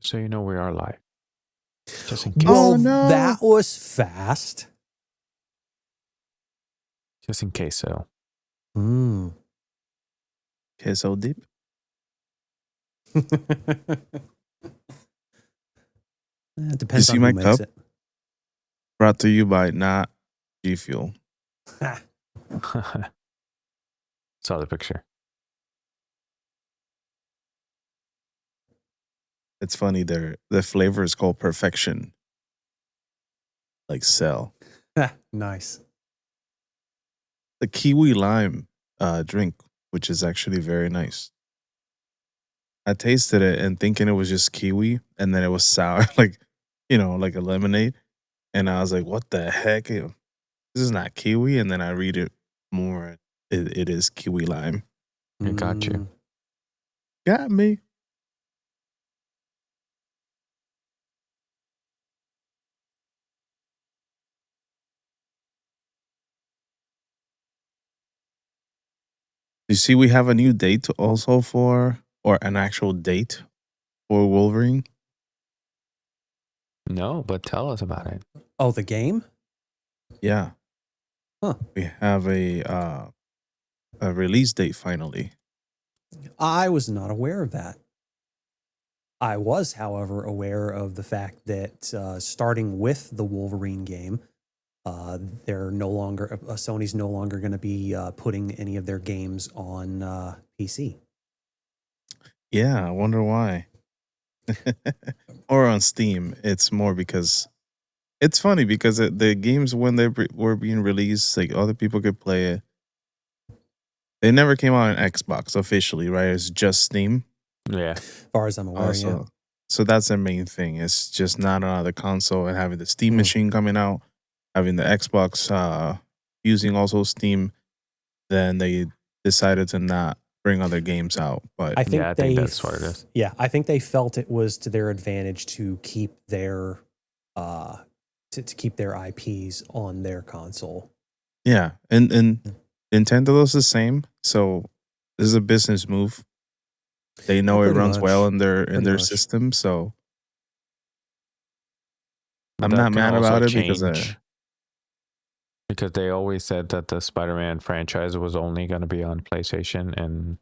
So you know we are live. Just in case. Well, Oh, no. that was fast. Just in case, so. Mm. Okay, so deep. It You depends see on my who makes cup? it. Brought to you by not G Fuel. Saw the picture. It's funny. The flavor is called Perfection, like Cell. Nice. The kiwi lime drink, which is actually very nice. I tasted it and thinking it was just kiwi, and then it was sour, like like a lemonade. And I was like, "What the heck? This is not kiwi." And then I read it more. It is kiwi lime. It got you. Got me. You see, we have a new date also or an actual date for Wolverine. No, but tell us about it. Oh, the game? Yeah. Huh. We have a release date finally. I was not aware of that. I was, however, aware of the fact that starting with the Wolverine game, they're no longer Sony's no longer going to be putting any of their games on PC. Yeah, I wonder why. Or on Steam. It's more because it's funny because the games when they were being released, like other people could play it. They never came out on Xbox officially, right? It's just Steam. Yeah. As far as I'm aware, yeah. So that's their main thing. It's just not another console and having the Steam machine coming out, having the Xbox using also Steam. Then they decided to not bring other games out. But I think that's what it is. Yeah, I think they felt it was to their advantage to keep their to keep their IPs on their console. yeah, and Nintendo does the same. So this is a business move. They know it runs well in their system, so I'm not mad about it because they always said that the Spider-Man franchise was only going to be on PlayStation, and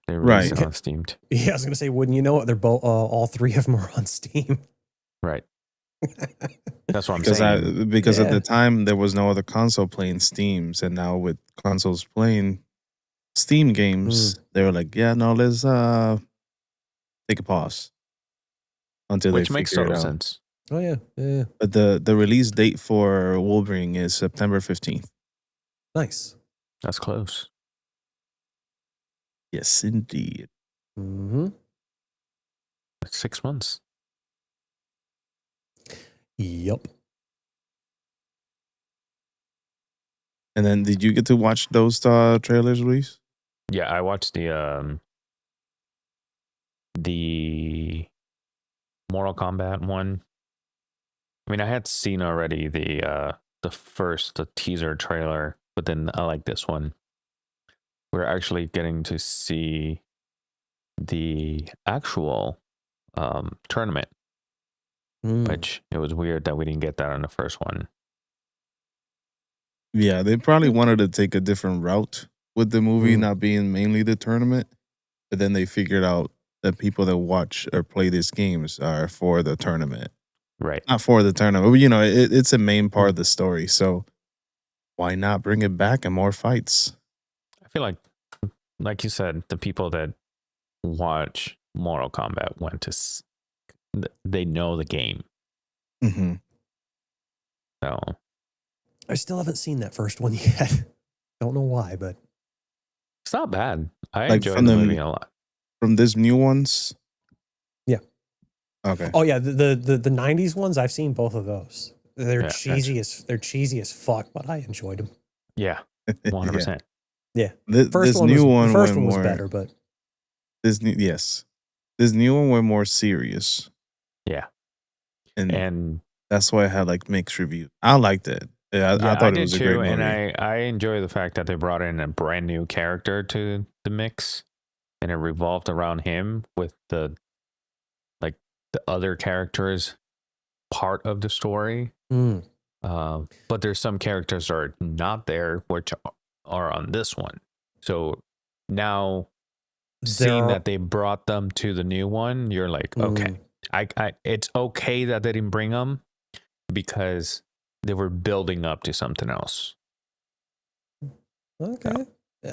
they released it on Steam. Yeah, I was going to say, wouldn't you know it? They're both all three of them are on Steam. Right. That's what I'm saying. Because at the time there was no other console playing Steams, and now with consoles playing Steam games, they were like, yeah, no, let's take a pause until Which they makes figure it total out. sense. Oh yeah, yeah. But the release date for Wolverine is September 15th. Nice. That's close. Yes, indeed. Mm-hmm. 6 months. Yep. And then, did you get to watch those trailers, Luis? Yeah, I watched the Mortal Kombat one. I mean, I had seen already the teaser trailer, but then I like this one. We're actually getting to see the actual tournament, which it was weird that we didn't get that on the first one. Yeah, they probably wanted to take a different route with the movie not being mainly the tournament, but then they figured out that people that watch or play these games are for the tournament. Right. Not for the tournament, but it's a main part of the story. So why not bring it back and more fights? I feel like you said, the people that watch Mortal Kombat they know the game. Mm-hmm. So I still haven't seen that first one yet. Don't know why, but it's not bad. I enjoy the movie a lot. From these new ones? Yeah. Okay. Oh yeah, the 90s ones, I've seen both of those. They're cheesy as fuck, but I enjoyed them. Yeah. 100%. Yeah. The first one was better, but this new one went more serious. Yeah. And that's why I had like mixed reviews. I liked it. I thought it was a great movie. And I enjoy the fact that they brought in a brand new character to the mix, and it revolved around him with the the other characters part of the story. Mm. But there's some characters that are not there, which are on this one. So now seeing that they brought them to the new one, you're like, okay, I it's okay that they didn't bring them because they were building up to something else. Okay.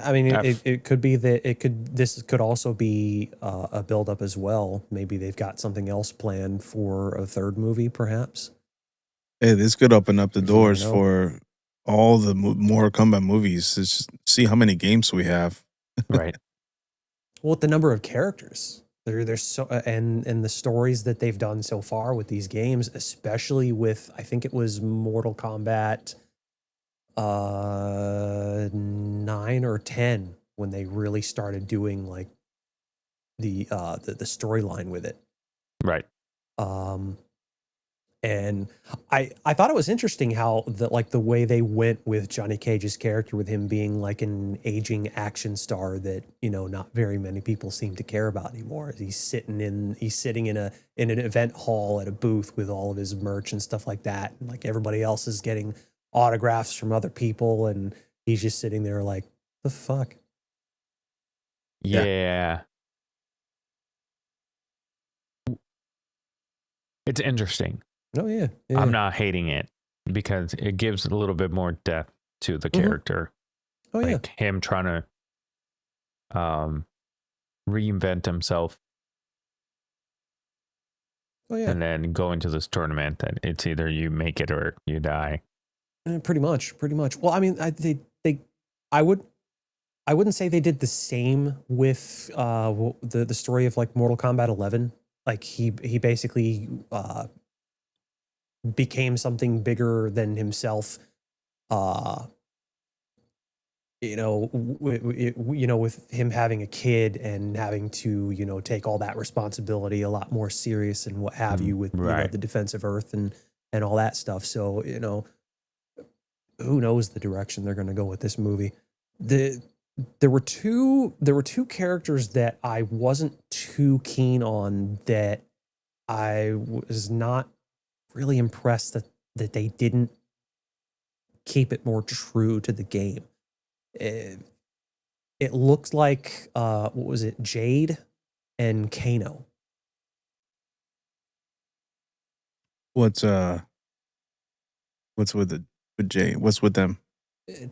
I mean, it could be that this could also be a build up as well. Maybe they've got something else planned for a third movie, perhaps. Hey, this could open up the You doors never know. for all the Mortal Kombat movies. Just see how many games we have. Right. Well, with the number of characters, there's so and the stories that they've done so far with these games, especially with, I think it was Mortal Kombat 9 or 10 when they really started doing like the storyline with it. Right. And I thought it was interesting how the way they went with Johnny Cage's character, with him being like an aging action star that, you know, not very many people seem to care about anymore. He's sitting in an event hall at a booth with all of his merch and stuff like that, and like everybody else is getting autographs from other people, and he's just sitting there like, the fuck. Yeah. It's interesting. Oh yeah. I'm not hating it because it gives a little bit more depth to the character. Oh yeah. Like him trying to reinvent himself. Oh yeah. And then go into this tournament that it's either you make it or you die. Pretty much. Well, I mean, I wouldn't say they did the same with the story of like Mortal Kombat 11. Like he basically became something bigger than himself. You know, with him having a kid and having to, you know, take all that responsibility a lot more serious and what have you, with you know, the defense of Earth and all that stuff. So, you know, who knows the direction they're going to go with this movie. There were two characters that I wasn't too keen on, that I was not really impressed that they didn't keep it more true to the game. It looks like what was it, Jade and Kano. What's with Jay? What's with them?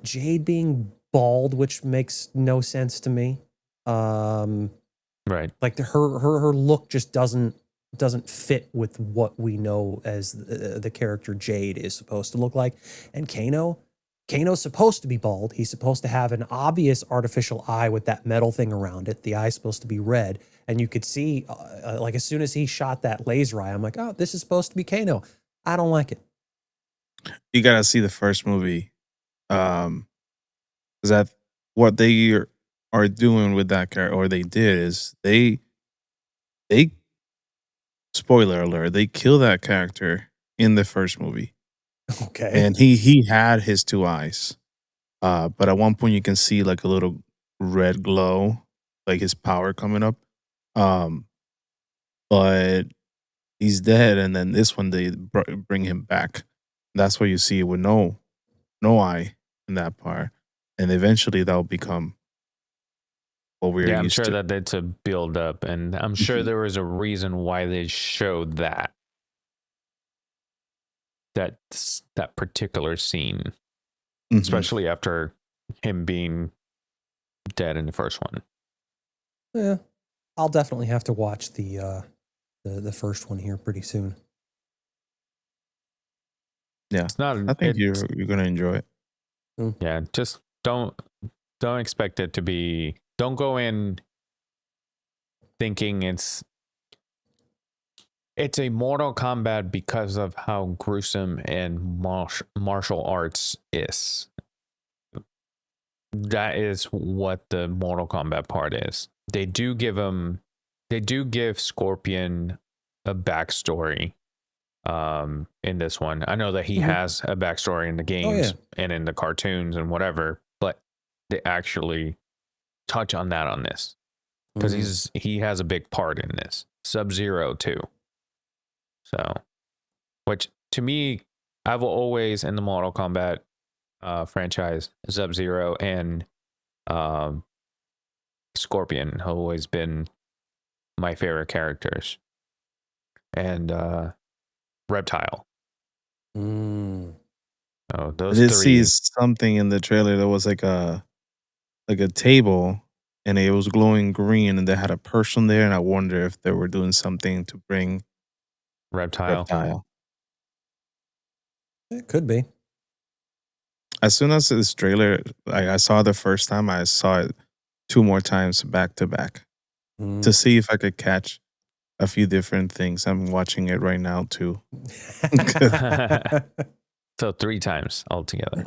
Jade being bald, which makes no sense to me. Right. Like her look just doesn't fit with what we know as the character Jade is supposed to look like. And Kano's supposed to be bald. He's supposed to have an obvious artificial eye with that metal thing around it. The eye's supposed to be red, and you could see like as soon as he shot that laser eye, I'm like, oh, this is supposed to be Kano. I don't like it. You gotta see the first movie. Is that what they are doing with that character, or they did, is they spoiler alert, they kill that character in the first movie. Okay. And he had his two eyes. But at one point you can see like a little red glow, like his power coming up. But he's dead, and then this one they bring him back. That's what you see with no eye in that part, and eventually that'll become what we're I'm used sure to. that it's a build up, and I'm sure there was a reason why they showed that particular scene, especially after him being dead in the first one. Yeah, I'll definitely have to watch the first one here pretty soon. Yeah, It's not. I think you're gonna enjoy it. Yeah, just don't expect it to be. Don't go in thinking it's a Mortal Kombat because of how gruesome and martial arts is. That is what the Mortal Kombat part is. They do give Scorpion a backstory in this one. I know that he has a backstory in the games and in the cartoons and whatever, but they actually touch on that on this because he has a big part in this. Sub-Zero too. So, which to me, I've always in the Mortal Kombat franchise, Sub-Zero and um, Scorpion have always been my favorite characters, and Reptile. Mm. Oh, I those did see three. something in the trailer that was like a table and it was glowing green and they had a person there and I wonder if they were doing something to bring Reptile. Reptile. It could be. As soon as this trailer I saw the first time, I saw it 2 more times back to back Mm. to see if I could catch a few different things. I'm watching it right now too. So 3 times altogether.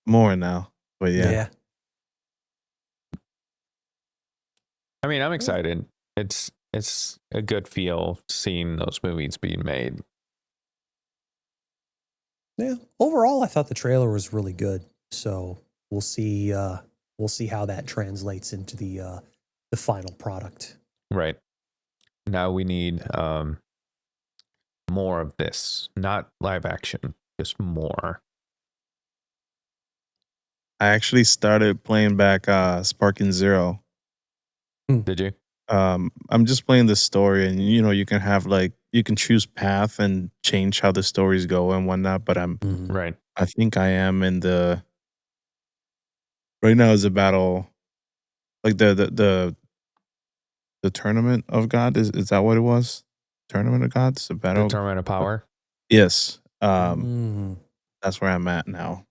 More now, but yeah. Yeah. I mean, I'm excited. It's a good feel seeing those movies being made. Yeah. Overall, I thought the trailer was really good. So we'll see. We'll see how that translates into the final product. Right. Now we need more of this, not live action, just more. I actually started playing back Sparking Zero. Did you? I'm just playing the story and you know you can have like you can choose path and change how the stories go and whatnot, but Mhm. Right. I think I am in the right now is a battle like the tournament of God is that what it was? Tournament of Gods? The The battle? Tournament of Power. Yes. Mm. That's where I'm at now.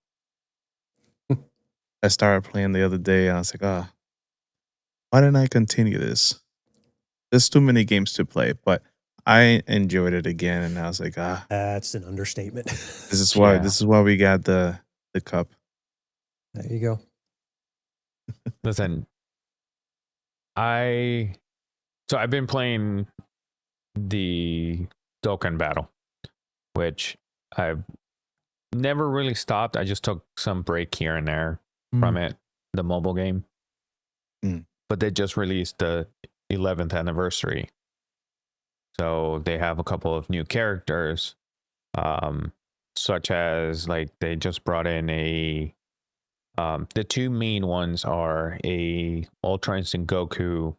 I started playing the other day and I was like, ah, why didn't I continue this? There's too many games to play, but I enjoyed it again and I was like, ah, That's an understatement. Yeah. this is why we got the cup. There you go. Listen, I've been playing the Dokkan Battle, which I've never really stopped. I just took some break here and there from it, the mobile game. Mm. But they just released the 11th anniversary. So they have a couple of new characters, such as like they just brought in the 2 main ones are a Ultra Instinct Goku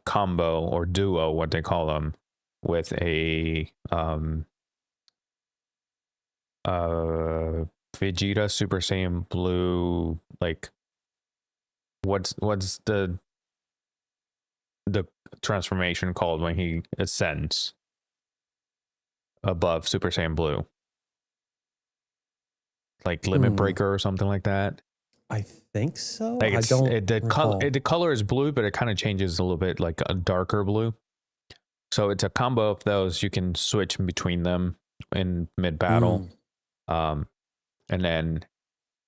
combo or duo, what they call them, with a Vegeta Super Saiyan Blue. Like, what's the transformation called when he ascends above Super Saiyan Blue? Like Limit Breaker or something like that. I think so. Like I don't recall. the color is blue, but it kind of changes a little bit, like a darker blue. So it's a combo of those. You can switch in between them in mid battle. And then,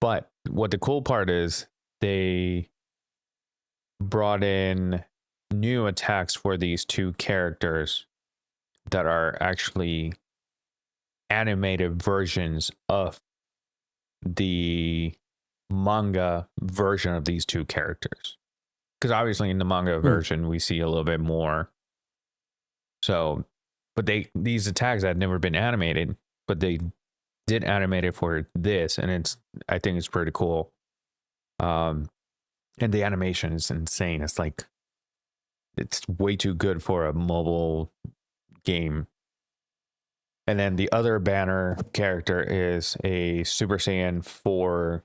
but what the cool part is, they brought in new attacks for these 2 characters that are actually animated versions of the manga version of these 2 characters. Because obviously in the manga version, we see a little bit more. So, but these attacks had never been animated, but they did animate it for this, and I think it's pretty cool. And the animation is insane. It's like it's way too good for a mobile game. And then the other banner character is a Super Saiyan 4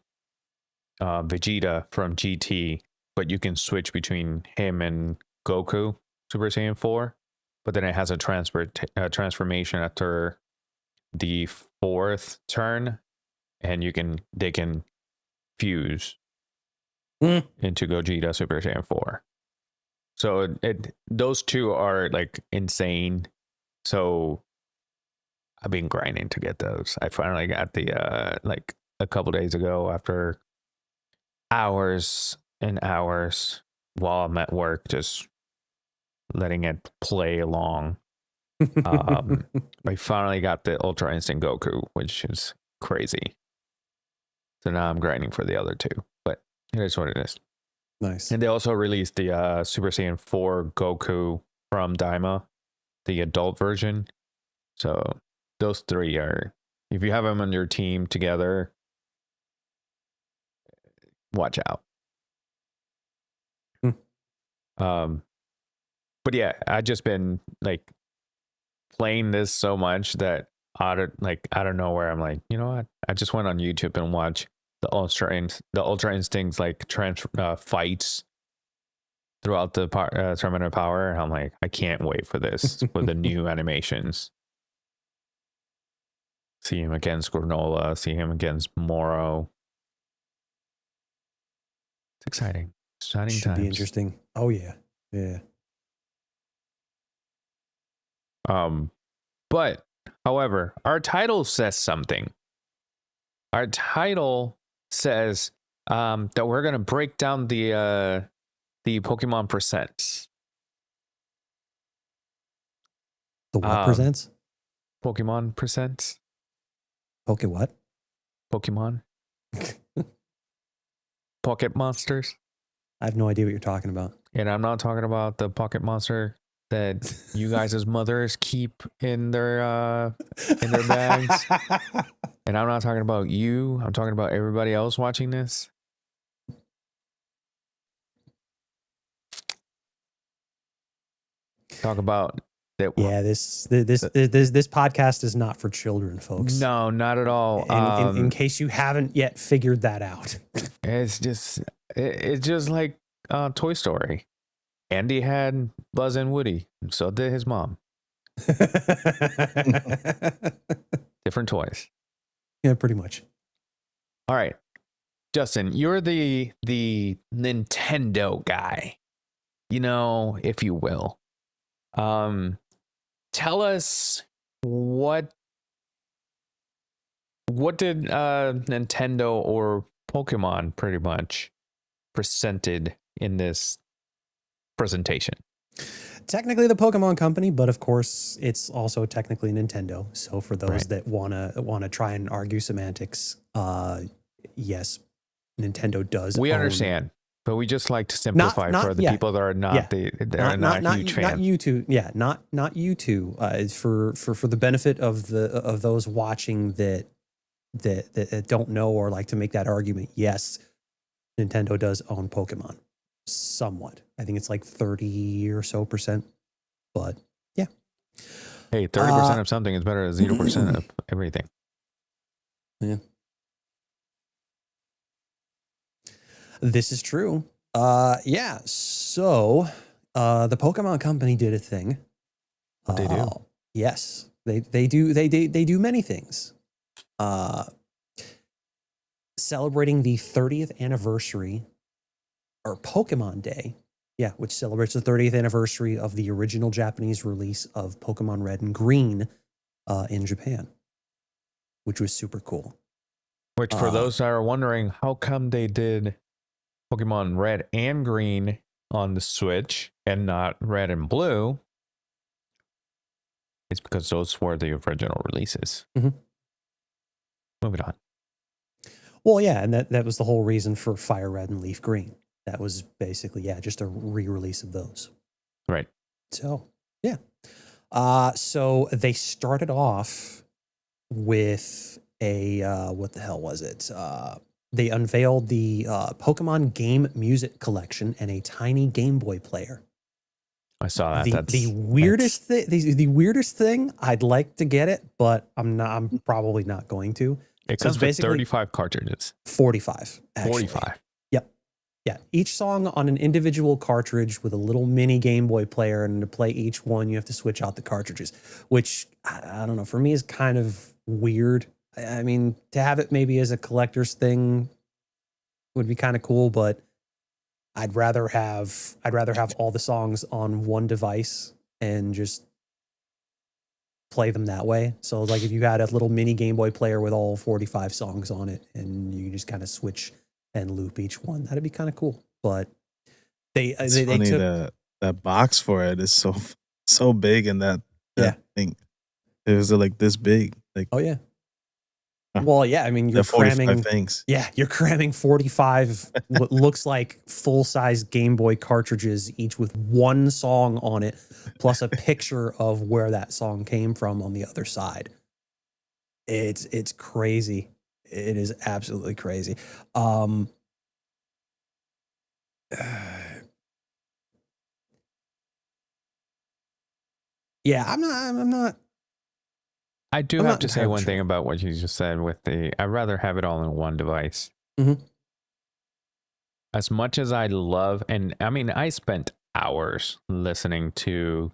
Vegeta from GT, but you can switch between him and Goku Super Saiyan 4. But then it has a transformation after the 4th turn, and they can fuse into Gogeta Super Saiyan 4. So those 2 are like insane. So I've been grinding to get those. I finally got the like a couple days ago after hours and hours while I'm at work, just letting it play along. I finally got the Ultra Instinct Goku, which is crazy. So now I'm grinding for the other 2, but it is what it is. Nice. And they also released the Super Saiyan 4 Goku from Daima, the adult version. So those three are, if you have them on your team together, watch out. But yeah, I just been like playing this so much that out of nowhere, I'm like, you know what? I just went on YouTube and watched the Ultra Instincts like fights throughout the Tournament of Power. And I'm like, I can't wait for this with the new animations. See him against Granola, see him against Moro. It's exciting. Exciting Should times. be interesting. Oh yeah. Yeah. But however, our title says something. Our title says that we're gonna break down the Pokemon Presents. The what presents? Pokemon Presents. Poke what? Pokemon. Pocket Monsters. I have no idea what you're talking about. And I'm not talking about the pocket monster that you guys as mothers keep in their bags. And I'm not talking about you. I'm talking about everybody else watching this. Talk about that. Yeah, this podcast is not for children, folks. No, not at all. In case you haven't yet figured that out. It's just like Toy Story. Andy had Buzz and Woody, and so did his mom. Different toys. Yeah, pretty much. All right, Justin, you're the Nintendo guy, if you will. Tell us what did Nintendo or Pokemon pretty much presented in this presentation? Technically the Pokemon company, but of course it's also technically Nintendo. So for those that wanna try and argue semantics, yes, Nintendo does. We understand, but we just like to simplify for the people that are not huge fans. Not you two, yeah, not you two. For the benefit of those watching that don't know or like to make that argument. Yes, Nintendo does own Pokemon. Somewhat. I think it's like 30 or so %. But yeah. Hey, 30% of something is better than 0% of everything. Yeah. This is true. Yeah. So the Pokemon company did a thing. What they do? Yes. They do many things. Celebrating the 30th anniversary or Pokemon Day, yeah, which celebrates the 30th anniversary of the original Japanese release of Pokemon Red and Green in Japan, which was super cool. Which, for those that are wondering, how come they did Pokemon Red and Green on the Switch and not Red and Blue? It's because those were the original releases. Mm-hmm. Moving on. Well, yeah, and that was the whole reason for Fire Red and Leaf Green. That was basically, yeah, just a re-release of those. Right. So, yeah. So they started off with a, what the hell was it? They unveiled the Pokemon Game Music Collection and a tiny Game Boy player. I saw that. The weirdest thing. The weirdest thing. I'd like to get it, but I'm probably not going to. It comes with 35 cartridges. 45. Actually. 45. Yep. Yeah. Each song on an individual cartridge with a little mini Game Boy player, and to play each one, you have to switch out the cartridges. Which I don't know. For me, is kind of weird. I mean, to have it maybe as a collector's thing would be kind of cool, but I'd rather have all the songs on one device and just play them that way. So like if you had a little mini Game Boy player with all 45 songs on it and you just kind of switch and loop each one, that'd be kind of cool. But they took that box for it is so big, and that thing, it was like this big. Like, oh yeah. Well, yeah, I mean, The you're 45 cramming. things. Yeah, you're cramming 45 what looks like full-size Game Boy cartridges, each with one song on it, plus a picture of where that song came from on the other side. It's crazy. It is absolutely crazy. Yeah, I do I'm have not to say entirely one thing sure. about what you just said with the I'd rather have it all in one device. Mhm. As much as I love, and I mean, I spent hours listening to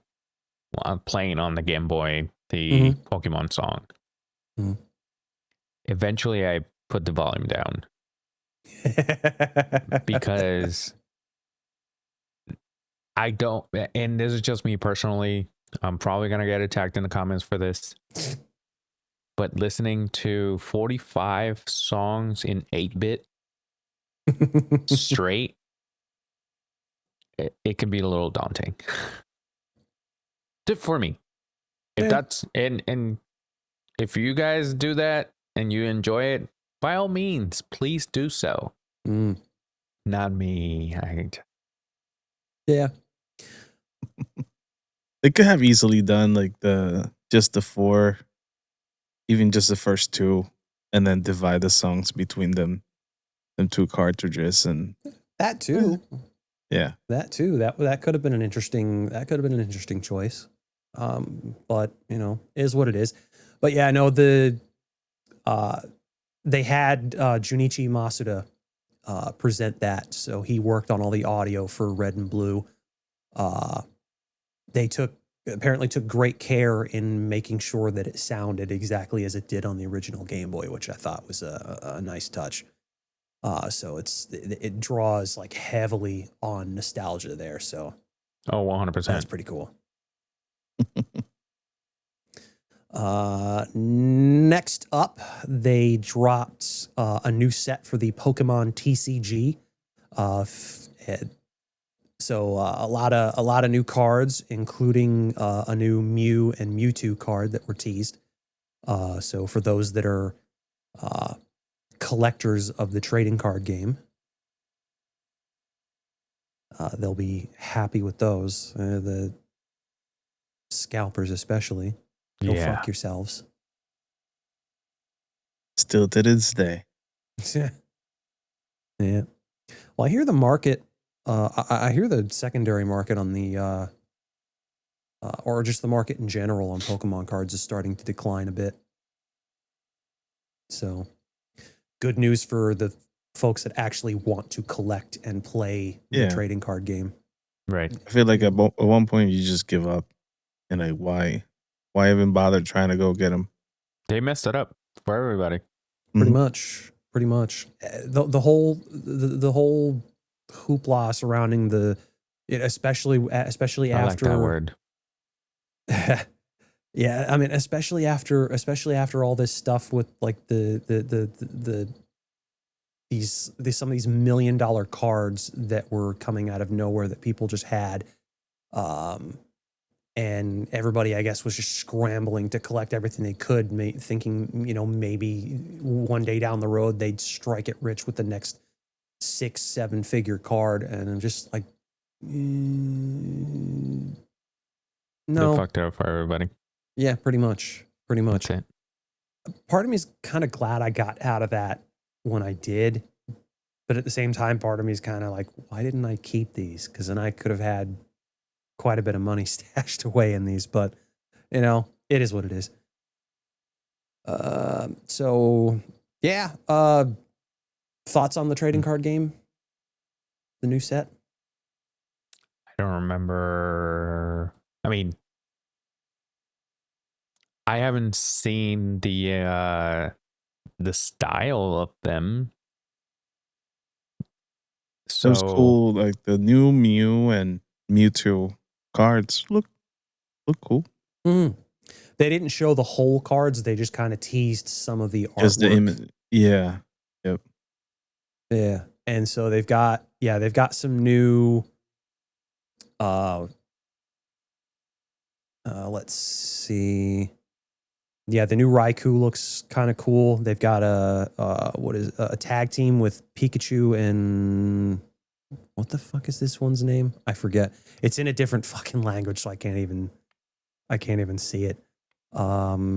playing on the Game Boy the Mhm. Pokemon song. Mhm. Eventually, I put the volume down because I don't, and this is just me personally. I'm probably going to get attacked in the comments for this, but listening to 45 songs in 8-bit straight, it can be a little daunting for me. If Yeah. that's, and if you guys do that and you enjoy it, by all means, please do so. Mm. Not me. Yeah. They could have easily done like just the 4, even just the first 2, and then divide the songs between them 2 cartridges, and That too. yeah. That too. That could have been an interesting choice. But you know, is what it is. But yeah, I know uh they had Junichi Masuda present that. So he worked on all the audio for Red and Blue. Uh they apparently took great care in making sure that it sounded exactly as it did on the original Game Boy, which I thought was a nice touch. So it draws like heavily on nostalgia there. So Oh, that's 100%. pretty cool. Next up, they dropped a new set for the Pokemon TCG. So a lot of new cards, including a new Mew and Mewtwo card that were teased. So for those that are uh, collectors of the trading card game, they'll be happy with those. The scalpers, especially, go Yeah. fuck yourselves. Still to this day. Yeah. Yeah. Well, I hear the market. I hear the secondary market on the, or just the market in general on Pokemon cards is starting to decline a bit. So, good news for the folks that actually want to collect and play the Yeah. trading card game. Right. I feel like at one point you just give up, and like why even bother trying to go get them? They messed it up for everybody. Pretty Mhm. much. Pretty much. The whole hoopla surrounding especially I like that after. word. Yeah, I mean, especially after all this stuff with like these some of these $1 million cards that were coming out of nowhere that people just had, and everybody, I guess, was just scrambling to collect everything they could, thinking, you know, maybe one day down the road they'd strike it rich with the next 6-7 figure card, and I'm just like, They no, fucked it up for everybody. yeah, pretty much. That's it. Part of me is kind of glad I got out of that when I did. But at the same time, part of me is kind of like, why didn't I keep these? Because then I could have had quite a bit of money stashed away in these. But, you know, it is what it is. So, yeah. Thoughts on the trading card game? The new set? I don't remember. I mean, I haven't seen the style of them. It was So cool. Like the new Mew and Mewtwo cards look cool. Mm. They didn't show the whole cards. They just kind of teased some of the Just the artwork. image. Yeah. Yep. Yeah. And so they've got some new let's see. Yeah, the new Raikou looks kind of cool. They've got a tag team with Pikachu and what the fuck is this one's name? I forget. It's in a different fucking language, so I can't even see it. Yeah,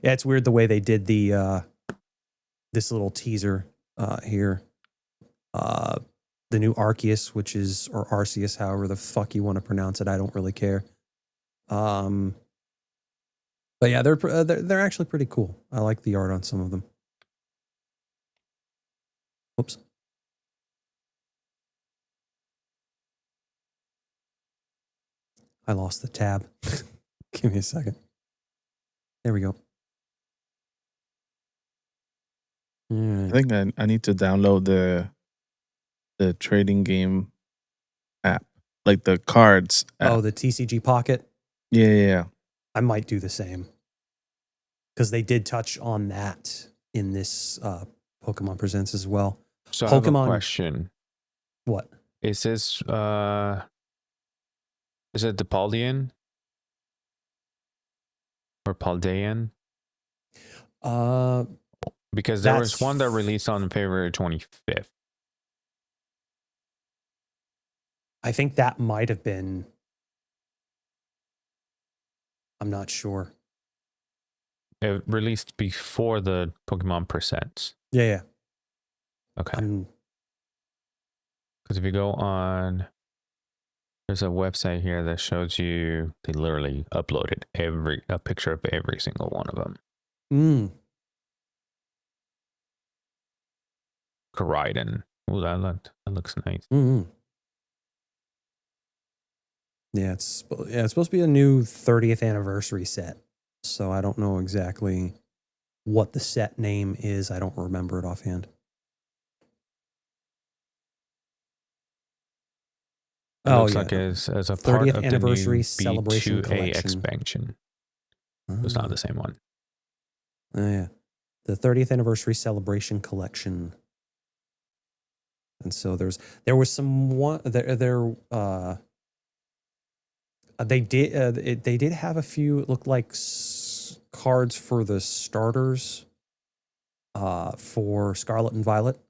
it's weird the way they did the this little teaser here. The new Arceus, which is, or Arceus, however the fuck you want to pronounce it, I don't really care. But yeah, they're actually pretty cool. I like the art on some of them. Oops. I lost the tab. Give me a second. There we go. All I right. think I need to download the trading game app, like the cards app. Oh, the TCG Pocket. Yeah. I might do the same because they did touch on that in this Pokemon Presents as well. So I have a Pokemon- question. What? Is this is it the Paldean? Or Paldean? Because there was That's- one that released on February 25th. I think that might have been. I'm not sure. It released before the Pokemon Presents. Yeah. Okay. I'm Because if you go on, there's a website here that shows you they literally uploaded a picture of every single one of them. Koraidon. Ooh, that looks nice. Yeah, it's supposed to be a new 30th anniversary set. So I don't know exactly what the set name is. I don't remember it offhand. It looks like it's as a part 30th of anniversary the new celebration B2A collection. expansion. It's not the same one. Oh, yeah. The 30th anniversary celebration collection. And so there was some one they did have a few, it looked like cards for the starters for Scarlet and Violet.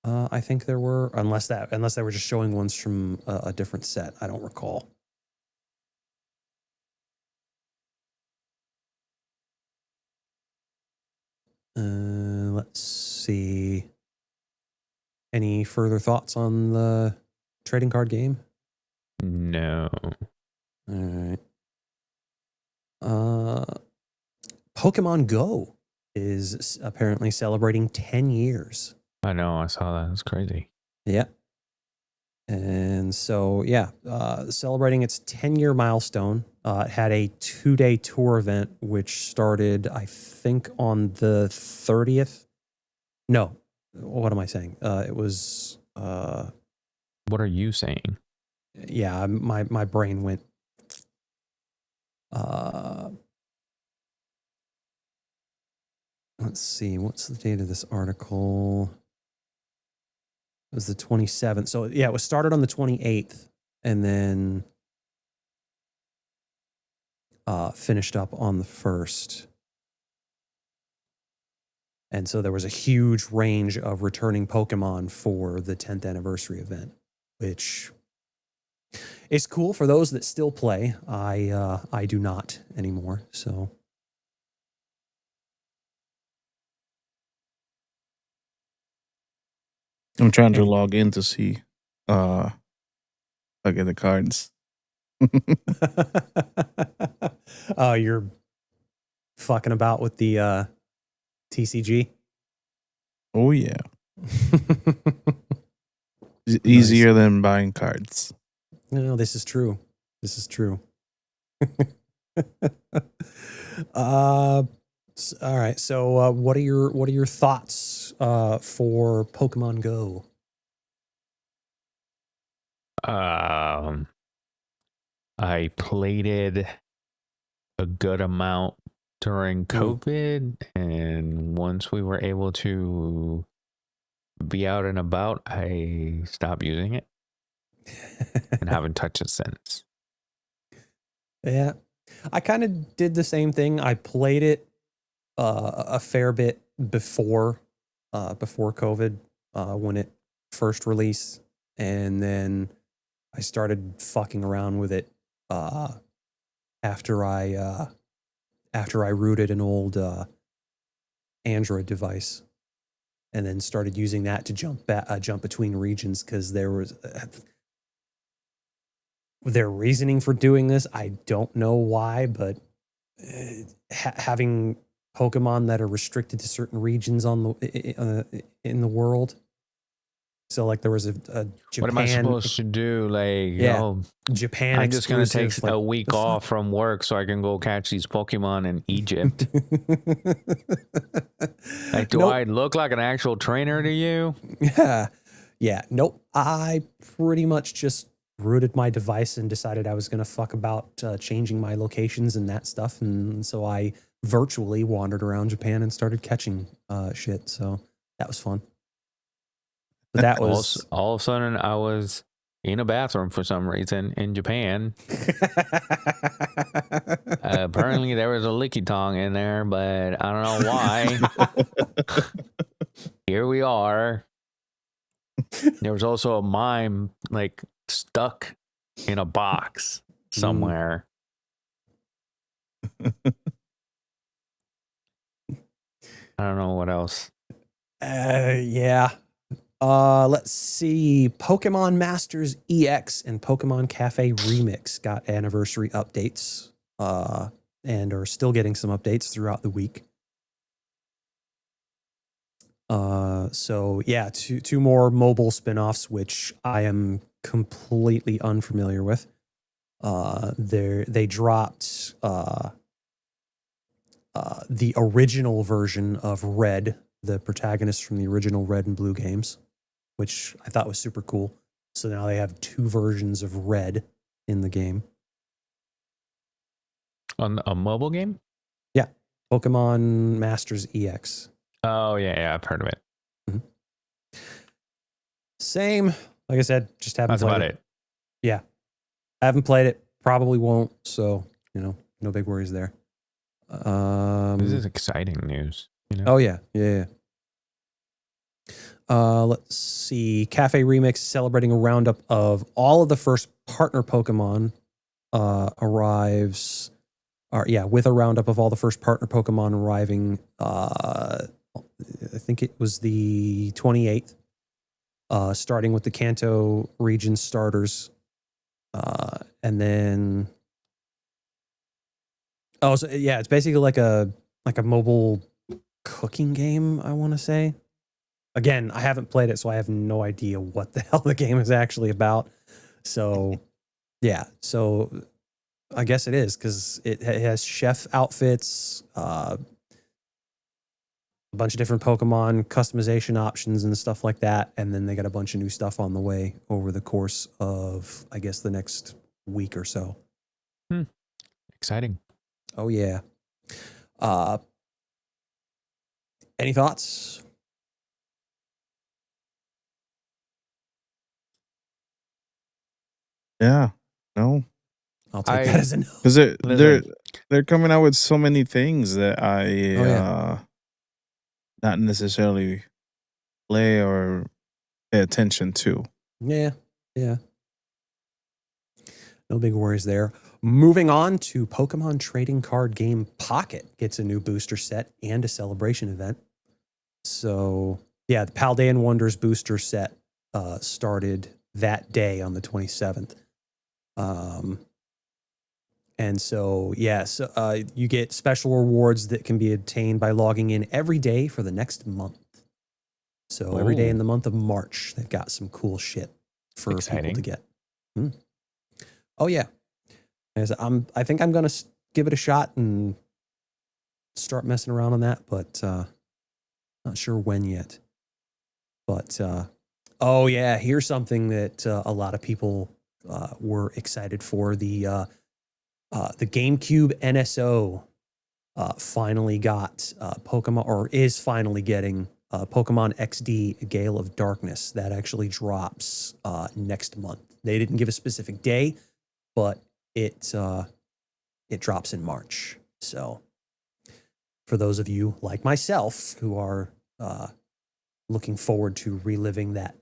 I think there were, unless they were just showing ones from a different set. I don't recall. Let's see. Any further thoughts on the trading card game? No. All right. Pokemon Go is apparently celebrating 10 years. I know, I saw that. It's crazy. Yeah. And so, yeah, celebrating its 10-year milestone. It had a 2-day tour event, which started, I think, on the 30th. No, what am I saying? It was... What are you saying? Yeah, my brain went... let's see, what's the date of this article? It was the 27th. So, yeah, it was started on the 28th and then finished up on the 1st. And so there was a huge range of returning Pokemon for the 10th anniversary event, which is cool for those that still play. I do not anymore, so... I'm trying to log in to see look at the cards. Oh, you're fucking about with the TCG? Oh yeah. Easier than buying cards. No, this is true. This is true. All right. So, what are your thoughts for Pokemon Go? I played it a good amount during COVID, and once we were able to be out and about, I stopped using it and haven't touched it since. Yeah. I kind of did the same thing. I played it a fair bit before COVID, when it first released, and then I started fucking around with it after I rooted an old Android device, and then started using that to jump between regions, because there was their reasoning for doing this. I don't know why, but having Pokemon that are restricted to certain regions on the in the world. So like there was a Japan. What am I supposed to do? Like, Yeah, oh, Japan I'm just gonna take exclusive, like, a week the off from work so I can go catch these Pokemon in Egypt. Like, do Nope. I look like an actual trainer to you? Yeah. Nope. I pretty much just rooted my device and decided I was going to fuck about changing my locations and that stuff. And so I virtually wandered around Japan and started catching shit. So that was fun. But that was all of a sudden I was in a bathroom for some reason in Japan. Apparently there was a licky tongue in there, but I don't know why. Here we are. There was also a mime like stuck in a box somewhere. I don't know what else. Yeah. Let's see. Pokemon Masters EX and Pokemon Cafe Remix got anniversary updates, and are still getting some updates throughout the week. So yeah, two more mobile spin-offs, which I am completely unfamiliar with. They dropped the original version of Red, the protagonist from the original Red and Blue games, which I thought was super cool. So now they have two versions of Red in the game. On a mobile game? Yeah, Pokemon Masters EX. Oh yeah, I've heard of it. Mm-hmm. Same, like I said, just haven't. That's played about it. Yeah, I haven't played it. Probably won't. So no big worries there. This is exciting news. Oh yeah. Let's see. Cafe Remix celebrating a roundup of all of the first partner Pokemon arrives. With a roundup of all the first partner Pokemon arriving. I think it was the 28th. Starting with the Kanto region starters, and then it's basically like a mobile cooking game, I want to say. Again, I haven't played it, so I have no idea what the hell the game is actually about. So, yeah. So, I guess it is, because it has chef outfits, a bunch of different Pokemon customization options and stuff like that. And then they got a bunch of new stuff on the way over the course of, I guess, the next week or so. Exciting. Oh, yeah. Any thoughts? Yeah. No. I'll take that as a no. Because they're coming out with so many things that I not necessarily play or pay attention to. Yeah. No big worries there. Moving on to Pokemon trading card game Pocket gets a new booster set and a celebration event. So, yeah, the Paldean Wonders booster set started that day on the 27th. And so, you get special rewards that can be obtained by logging in every day for the next month. So every day in the month of March, they've got some cool shit for people to get. Oh, yeah. I think I'm going to give it a shot and start messing around on that, but not sure when yet. But, here's something that a lot of people were excited for. The GameCube NSO finally got Pokemon, or is finally getting Pokemon XD Gale of Darkness. That actually drops next month. They didn't give a specific day, but it it drops in March. So for those of you like myself who are looking forward to reliving that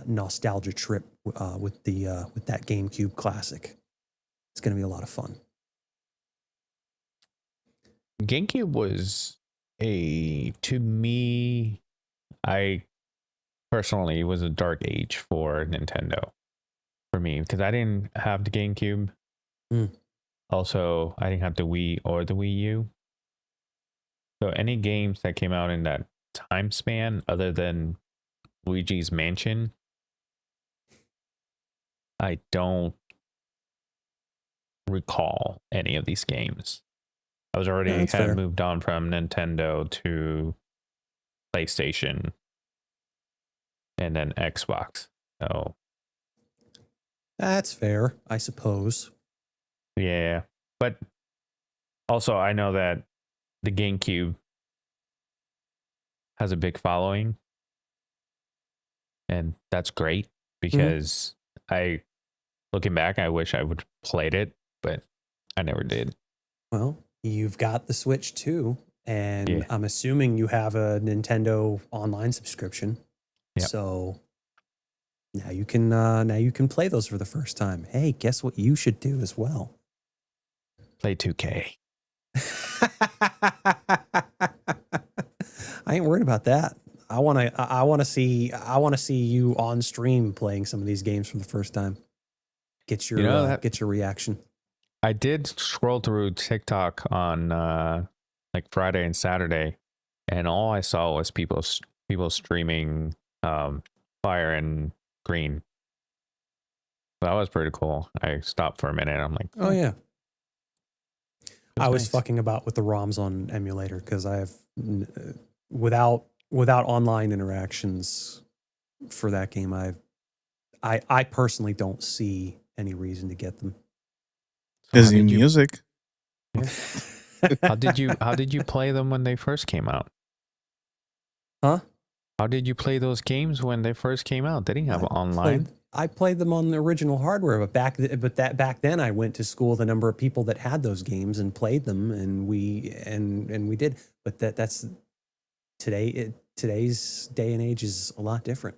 nostalgia trip with that GameCube classic, it's going to be a lot of fun. GameCube was to me, I personally was a dark age for Nintendo for me because I didn't have the GameCube. Also, I didn't have the Wii or the Wii U. So any games that came out in that time span other than Luigi's Mansion, I don't recall any of these games. I was already had moved on from Nintendo to PlayStation and then Xbox. So that's fair, I suppose. Yeah, but also I know that the GameCube has a big following, and that's great because looking back, I wish I would have played it, but I never did. Well, you've got the Switch too, and I'm assuming you have a Nintendo online subscription. Yep. So now you can play those for the first time. Hey, guess what you should do as well? Play 2K. I ain't worried about that. I want to see you on stream playing some of these games for the first time. Get your get your reaction. I did scroll through TikTok on like Friday and Saturday, and all I saw was people streaming Fire and Green. That was pretty cool. I stopped for a minute. I'm like, oh yeah. I was fucking about with the ROMs on emulator because I have without online interactions for that game. I personally don't see any reason to get them. Because music. How did you play them when they first came out? Huh? How did you play those games when they first came out? They didn't have online. I played them on the original hardware, but back then I went to school with a number of people that had those games and played them, and we did. But that's today's day and age is a lot different.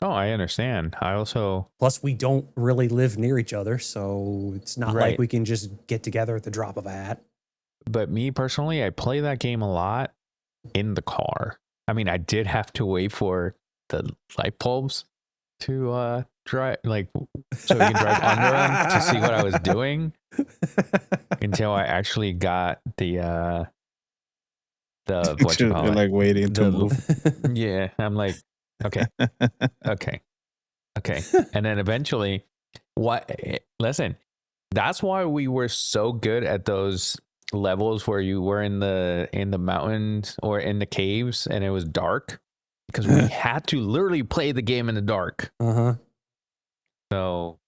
Oh, I understand. Plus we don't really live near each other, so it's not like we can just get together at the drop of a hat. But me personally, I play that game a lot in the car. I mean, I did have to wait for the light bulbs to drive, like, so we can drive under them to see what I was doing until I actually got the what you call it, like waiting to move. Yeah, I'm like, okay, and then eventually, listen, that's why we were so good at those levels where you were in the mountains or in the caves and it was dark, because we had to literally play the game in the dark. So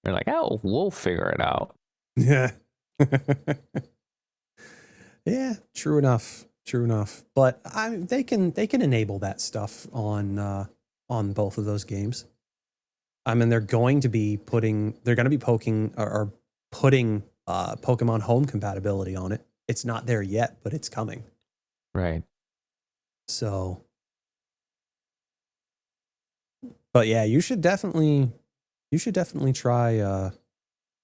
they're like, oh, we'll figure it out. Yeah. Yeah, true enough. But they can enable that stuff on both of those games. I mean, they're going to be putting Pokemon Home compatibility on it. It's not there yet, but it's coming. Right. So, but yeah, you should definitely try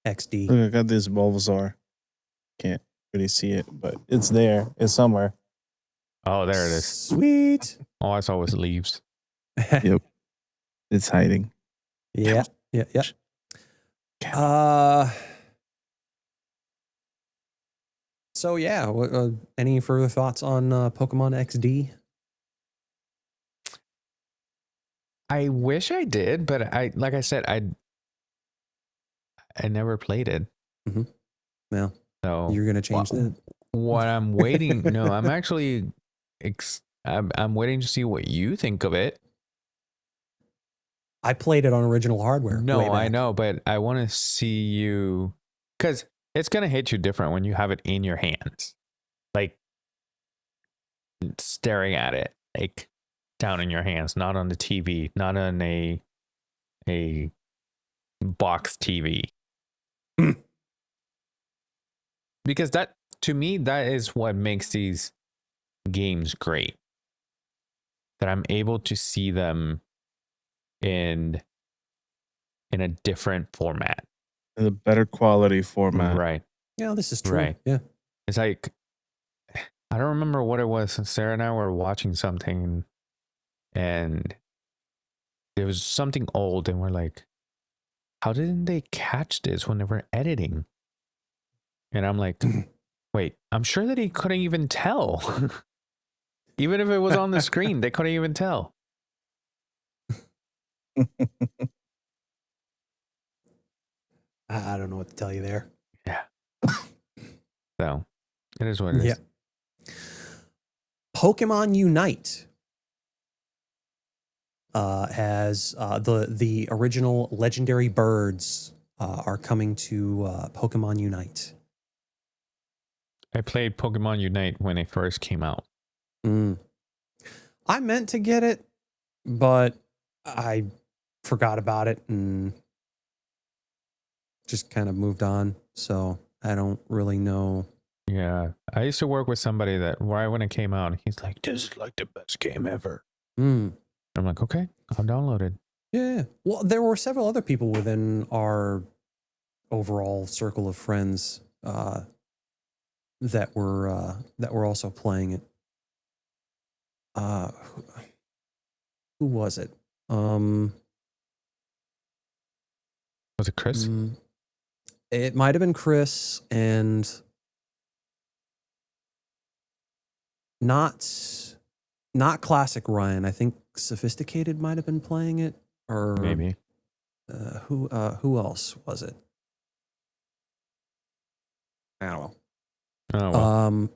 XD. Look, I got this Bulbasaur. Can't really see it, but it's there. It's somewhere. Oh, there it is. Sweet. All I saw was leaves. Yep. It's hiding. Yeah. So yeah, any further thoughts on Pokemon XD? I wish I did, but like I said, I never played it. Mm-hmm. Well, so you're gonna change that. What I'm waiting, no, I'm actually, I'm waiting to see what you think of it. I played it on original hardware. No, I know, but I want to see you, because it's gonna hit you different when you have it in your hands, like staring at it, like down in your hands, not on the TV, not on a box TV. because that, to me, that is what makes these games great. That I'm able to see them in a different format. In a better quality format. Right. Yeah, this is true. Right. Yeah. It's like, I don't remember what it was. Sarah and I were watching something and there was something old and we're like, how didn't they catch this when they were editing? And I'm like, wait, I'm sure that he couldn't even tell. Even if it was on the screen, they couldn't even tell. I don't know what to tell you there. Yeah. So it is what it is. Yeah. Pokemon Unite has the original legendary birds are coming to Pokemon Unite. I played Pokemon Unite when it first came out. I meant to get it, but I forgot about it and just kind of moved on. So I don't really know. Yeah. I used to work with somebody that right when it came out, he's like, this is like the best game ever. I'm like, okay, I'll download it. Yeah. Well, there were several other people within our overall circle of friends that were also playing it. Who was it? Was it Chris? It might have been Chris and not Classic Ryan. I think Sophisticated might have been playing it, or Maybe. who else was it? I don't know. Oh, well.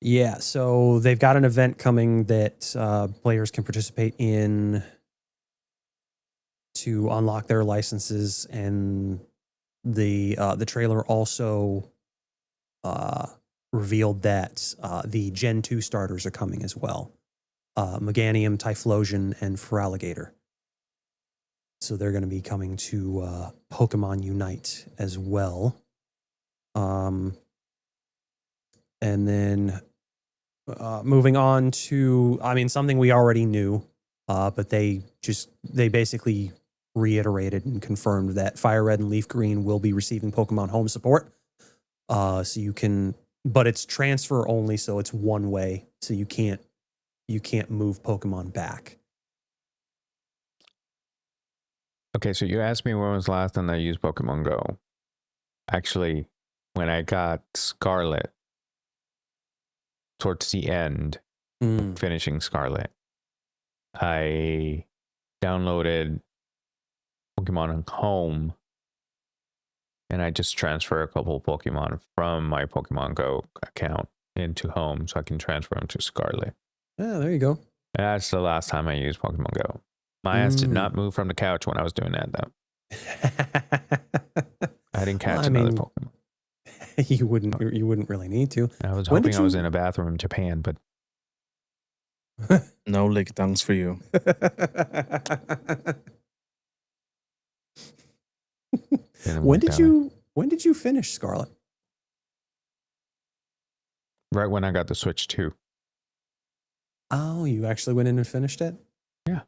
Yeah, so they've got an event coming that players can participate in to unlock their licenses, and the trailer also revealed that the Gen 2 starters are coming as well. Meganium, Typhlosion, and Feraligatr. So they're going to be coming to Pokemon Unite as well. And then moving on to, I mean, something we already knew, but they basically reiterated and confirmed that Fire Red and Leaf Green will be receiving Pokemon Home support. So you can, but it's transfer only, so it's one way. So you can't move Pokemon back. Okay, so you asked me when was the last time I used Pokemon Go. Actually, when I got Scarlet, towards the end, finishing Scarlet, I downloaded Pokemon Home and I just transfer a couple of Pokemon from my Pokemon Go account into Home so I can transfer them to Scarlet. Yeah, there you go. And that's the last time I used Pokemon Go. My ass did not move from the couch when I was doing that, though. I didn't catch another Pokemon. You wouldn't really need to. I was hoping I was in a bathroom in Japan, but no lick dunks for you. When did you finish Scarlet? Right when I got the Switch 2. Oh, you actually went in and finished it? Yeah.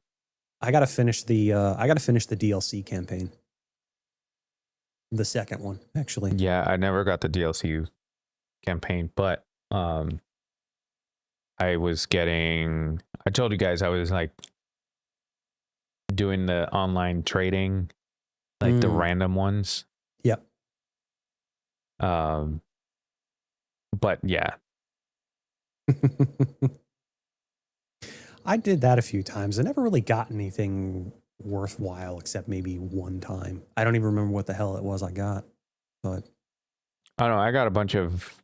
I gotta finish the DLC campaign. The second one, actually. Yeah, I never got the DLC campaign, but I told you guys I was like doing the online trading, like the random ones. Yep. But yeah. I did that a few times. I never really got anything worthwhile except maybe one time. I don't even remember what the hell it was I got, but I don't know. I got a bunch of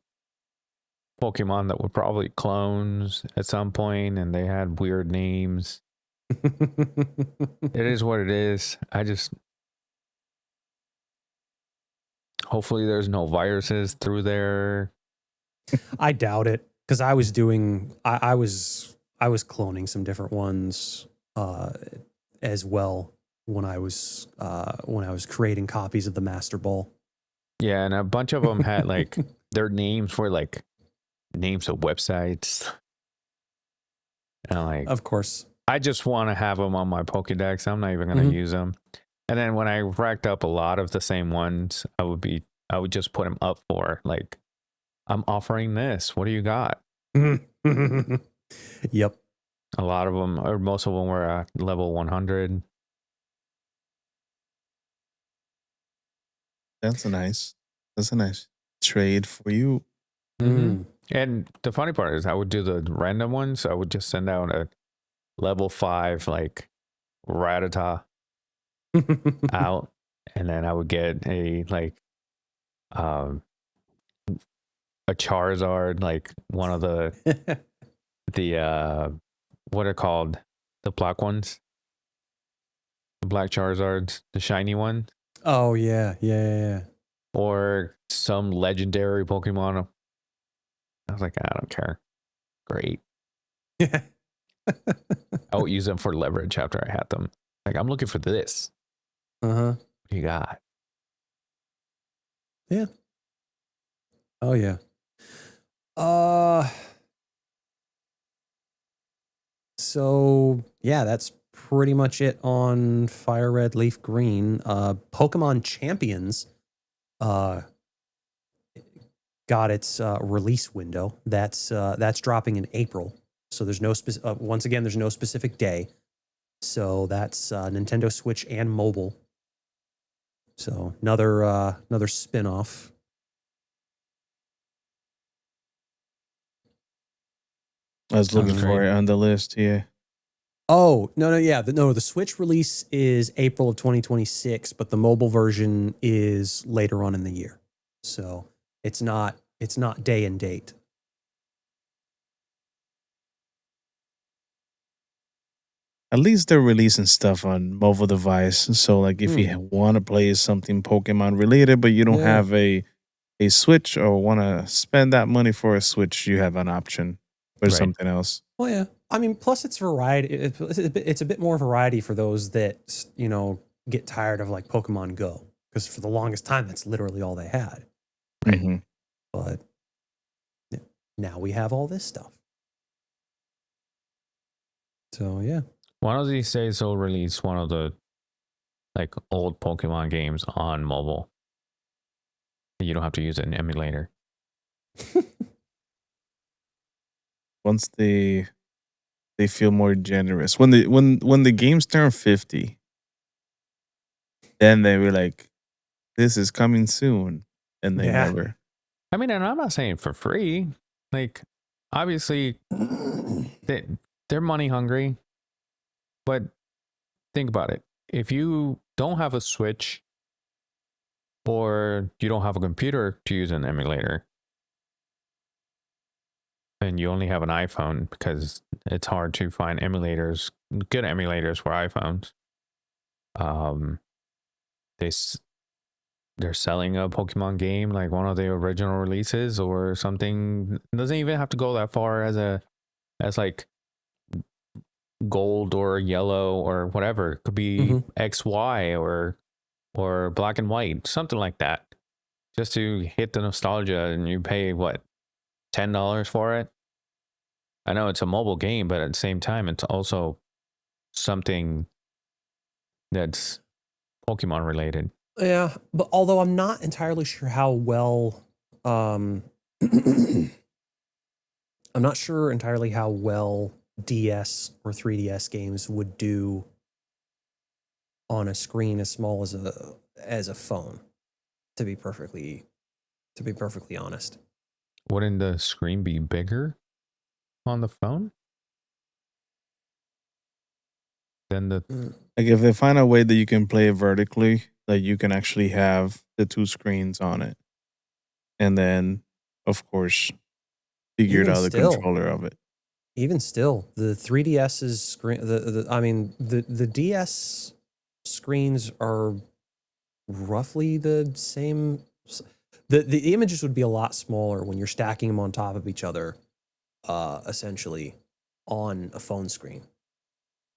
Pokemon that were probably clones at some point, and they had weird names. It is what it is. Hopefully there's no viruses through there. I doubt it, because I was cloning some different ones as well when I was creating copies of the Master Ball. Yeah, and a bunch of them had like their names were like names of websites. And I'm like, Of course. I just want to have them on my Pokédex. I'm not even going to Mhm. use them. And then when I racked up a lot of the same ones, I would just put them up for like, I'm offering this. What do you got? Yep. A lot of them, or most of them, were at level 100. That's a nice trade for you. Mm-hmm. And the funny part is, I would do the random ones. I would just send out a level 5 like Rattata out, and then I would get a like um a Charizard, like one of the what are called, the black ones, the black Charizards, the shiny one, Oh yeah. or some legendary Pokemon. I was like, I don't care. Great. Yeah. I would use them for leverage after I had them. Like, I'm looking for this. Uh-huh. What do you got? Yeah. Oh yeah. Uh so yeah, that's pretty much it on Fire Red Leaf Green. Pokemon Champions uh got its release window. That's dropping in April. So there's no once again there's no specific day. So that's Nintendo Switch and mobile. So another spin-off. I was looking Sounds for great. it on the list. Yeah. Oh, no, yeah. The Switch release is April of 2026, but the mobile version is later on in the year. So it's not day and date. At least they're releasing stuff on mobile device. So like if Hmm. you want to play something Pokemon related, but you don't Yeah. have a Switch or want to spend that money for a Switch, you have an option for Right. something else. Well, yeah. I mean, plus it's variety. It's a bit more variety for those that, get tired of like Pokemon Go. Because for the longest time, that's literally all they had. Right. Mhm. But yeah, now we have all this stuff. So, yeah. One of these days, they'll release one of the like old Pokemon games on mobile. You don't have to use an emulator. Once they feel more generous. When the games turn 50, then they were like, this is coming soon. And they Yeah. never. I mean, and I'm not saying for free. Like, obviously, they're money hungry. But think about it. If you don't have a Switch or you don't have a computer to use an emulator, and you only have an iPhone, because it's hard to find emulators, good emulators for iPhones. They they're selling a Pokemon game, like one of the original releases or something. It doesn't even have to go that far as like gold or yellow or whatever. It could be Mhm. XY or black and white, something like that. Just to hit the nostalgia, and you pay what, $10 for it? I know it's a mobile game, but at the same time, it's also something that's Pokemon related. Yeah, but although I'm not entirely sure how well, I'm not sure entirely how well DS or 3DS games would do on a screen as small as a phone. To be perfectly honest. Wouldn't the screen be bigger on the phone than the? Like if they find a way that you can play it vertically, like you can actually have the two screens on it. And then, of course, figured Even out the still, controller of it. the 3DS's screen, the DS screens are roughly the same. The images would be a lot smaller when you're stacking them on top of each other, essentially on a phone screen.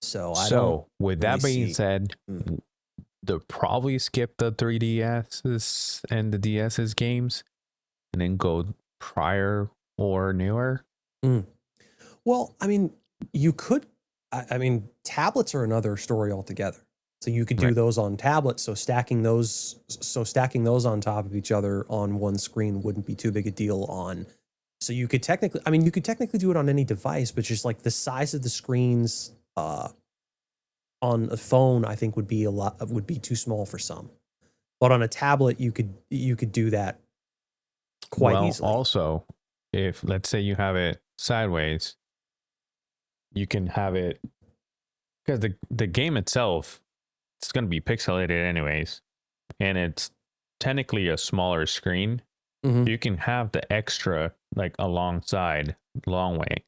So I don't So with really that being see. said, Mm. they'll probably skip the 3DS's and the DS's games and then go prior or newer. Well, I mean, you could. I mean, tablets are another story altogether. So you could do Right. those on tablets. So stacking those on top of each other on one screen wouldn't be too big a deal on. So you could technically, I mean, you could technically do it on any device, but just like the size of the screens on a phone, I think would be too small for some. But on a tablet, you could do that quite easily. Also, if let's say you have it sideways, you can have it because the game itself, it's going to be pixelated anyways, and it's technically a smaller screen. Mhm. You can have the extra like alongside long way,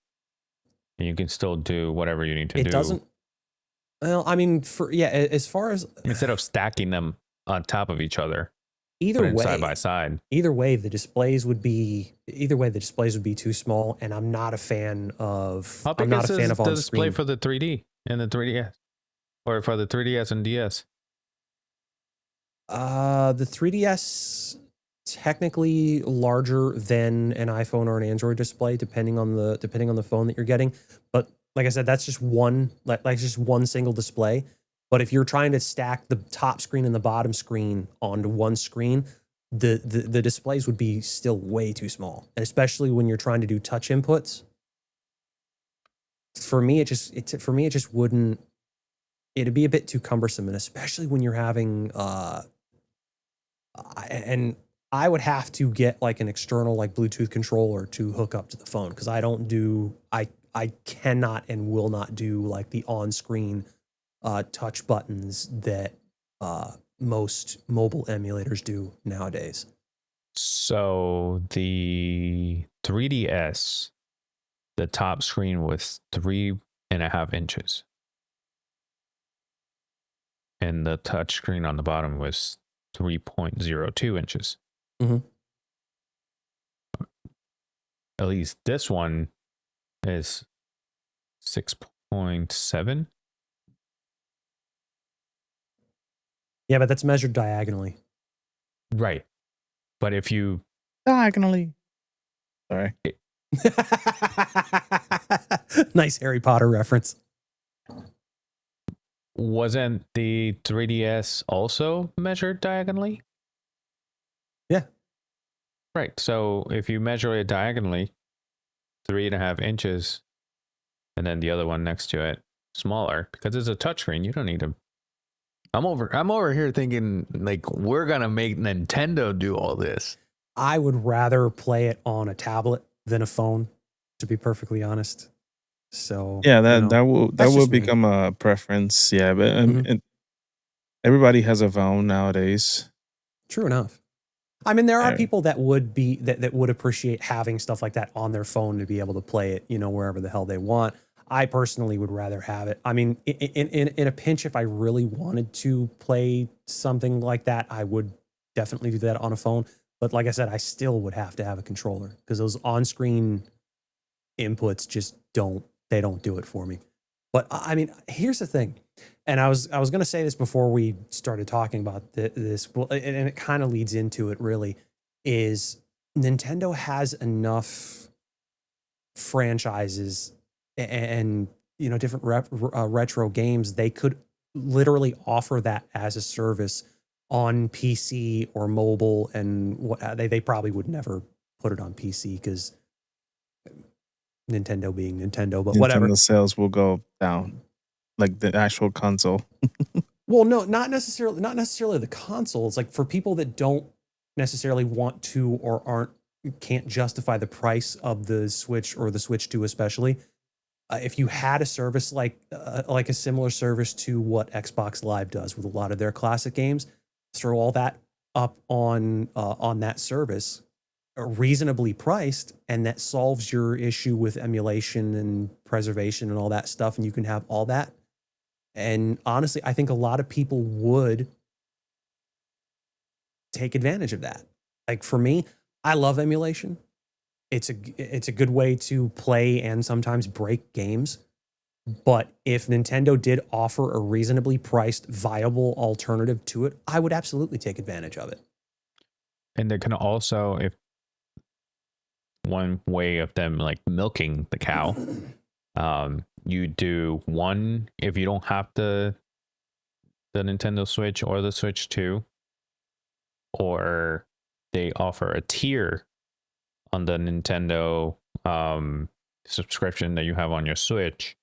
and you can still do whatever you need to do. It doesn't. Well, I mean, as far as instead of stacking them on top of each other, either way, side by side. Either way, the displays would be too small, and I'm not a fan of. How big I'm not is a fan of the on display screen for the 3D and the 3DS, or for the 3DS and DS? The 3DS technically larger than an iPhone or an Android display, depending on the phone that you're getting. But like I said, that's just one just one single display. But if you're trying to stack the top screen and the bottom screen onto one screen, the displays would be still way too small, and especially when you're trying to do touch inputs. For me, it just wouldn't. It'd be a bit too cumbersome, and especially when you're having and I would have to get like an external like Bluetooth controller to hook up to the phone, because I cannot and will not do like the on-screen touch buttons that most mobile emulators do nowadays. So the 3DS, the top screen was 3.5 inches, and the touch screen on the bottom was 3.02 inches. Mhm. At least this one is 6.7. Yeah, but that's measured diagonally. Right. But if you Diagonally. Sorry. Nice Harry Potter reference. wasn't the 3DS also measured diagonally? Yeah. Right. So if you measure it diagonally, 3.5 inches, and then the other one next to it smaller, because it's a touchscreen, you don't need to. I'm over here thinking like we're gonna make Nintendo do all this. I would rather play it on a tablet than a phone, to be perfectly honest. So Yeah, you know, that will that's just me. become a preference. Yeah, but Mhm. everybody has a phone nowadays. True enough. I mean, there are Yeah. people that would be that would appreciate having stuff like that on their phone to be able to play it, wherever the hell they want. I personally would rather have it. I mean, in a pinch, if I really wanted to play something like that, I would definitely do that on a phone. But like I said, I still would have to have a controller, because those on-screen inputs just don't do it for me. But I mean, here's the thing, and I was going to say this before we started talking about this. Well, and it kind of leads into it. Really, is Nintendo has enough franchises and different retro games. They could literally offer that as a service on PC or mobile, and what they probably would never put it on PC, because Nintendo being Nintendo, but whatever. Nintendo sales will go down, like the actual console. Well, no, not necessarily the console. It's like for people that don't necessarily want to or can't justify the price of the Switch or the Switch 2 especially. If you had a service like a similar service to what Xbox Live does with a lot of their classic games, throw all that up on that service, reasonably priced, and that solves your issue with emulation and preservation and all that stuff, and you can have all that. And honestly, I think a lot of people would take advantage of that. Like for me, I love emulation. It's a good way to play and sometimes break games. But if Nintendo did offer a reasonably priced, viable alternative to it, I would absolutely take advantage of it. And they can also, if one way of them like milking the cow, you do one if you don't have the Nintendo Switch or the Switch 2, or they offer a tier on the Nintendo subscription that you have on your Switch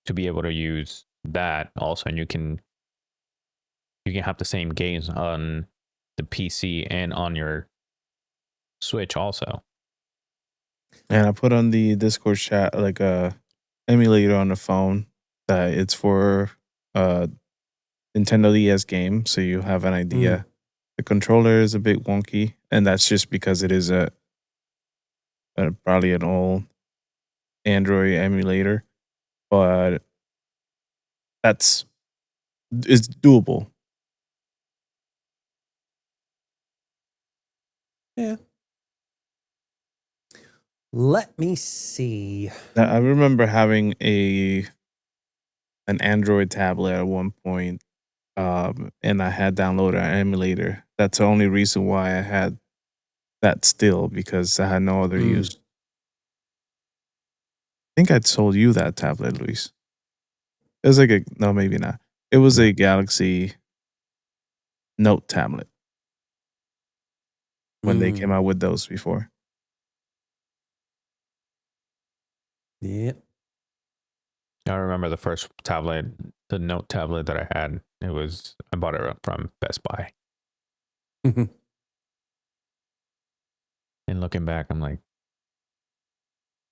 to be able to use that also, and you can have the same games on the PC and on your Switch also. And I put on the Discord chat like a emulator on the phone that it's for Nintendo DS game, so you have an idea. The controller is a bit wonky, and that's just because it is a probably an old Android emulator, but it's doable. Yeah. Let me see. Now, I remember having an Android tablet at one point, and I had downloaded an emulator. That's the only reason why I had that still, because I had no other use. I think I'd sold you that tablet, Luis. It was like no, maybe not. It was a Galaxy Note tablet when they came out with those before. Yep. I remember the first tablet, the Note tablet that I had. I bought it from Best Buy. And looking back, I'm like,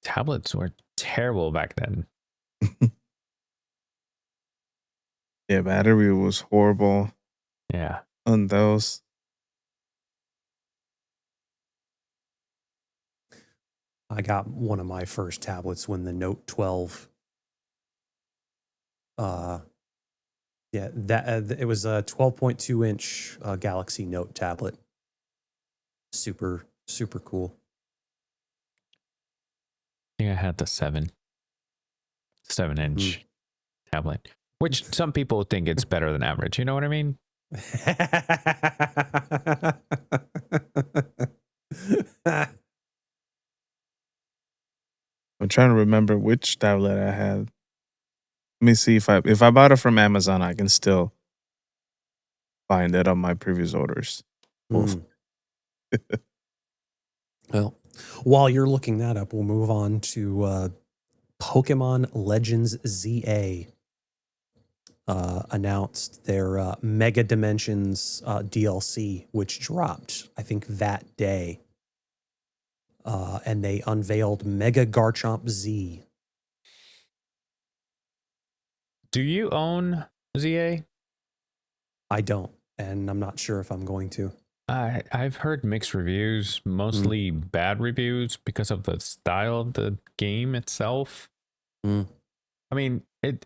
tablets were terrible back then. Yeah, battery was horrible Yeah. on those. I got one of my first tablets when the Note 12. It was a 12.2 inch Galaxy Note tablet. Super, super cool. I think I had the 7-inch tablet, which some people think it's better than average. You know what I mean? I'm trying to remember which tablet I had. Let me see if I bought it from Amazon, I can still find it on my previous orders. Well, while you're looking that up, we'll move on to Pokemon Legends ZA. Announced their Mega Dimensions DLC, which dropped, I think, that day. And they unveiled Mega Garchomp Z. Do you own ZA? I don't, and I'm not sure if I'm going to. I've heard mixed reviews, mostly bad reviews because of the style of the game itself. I mean, it's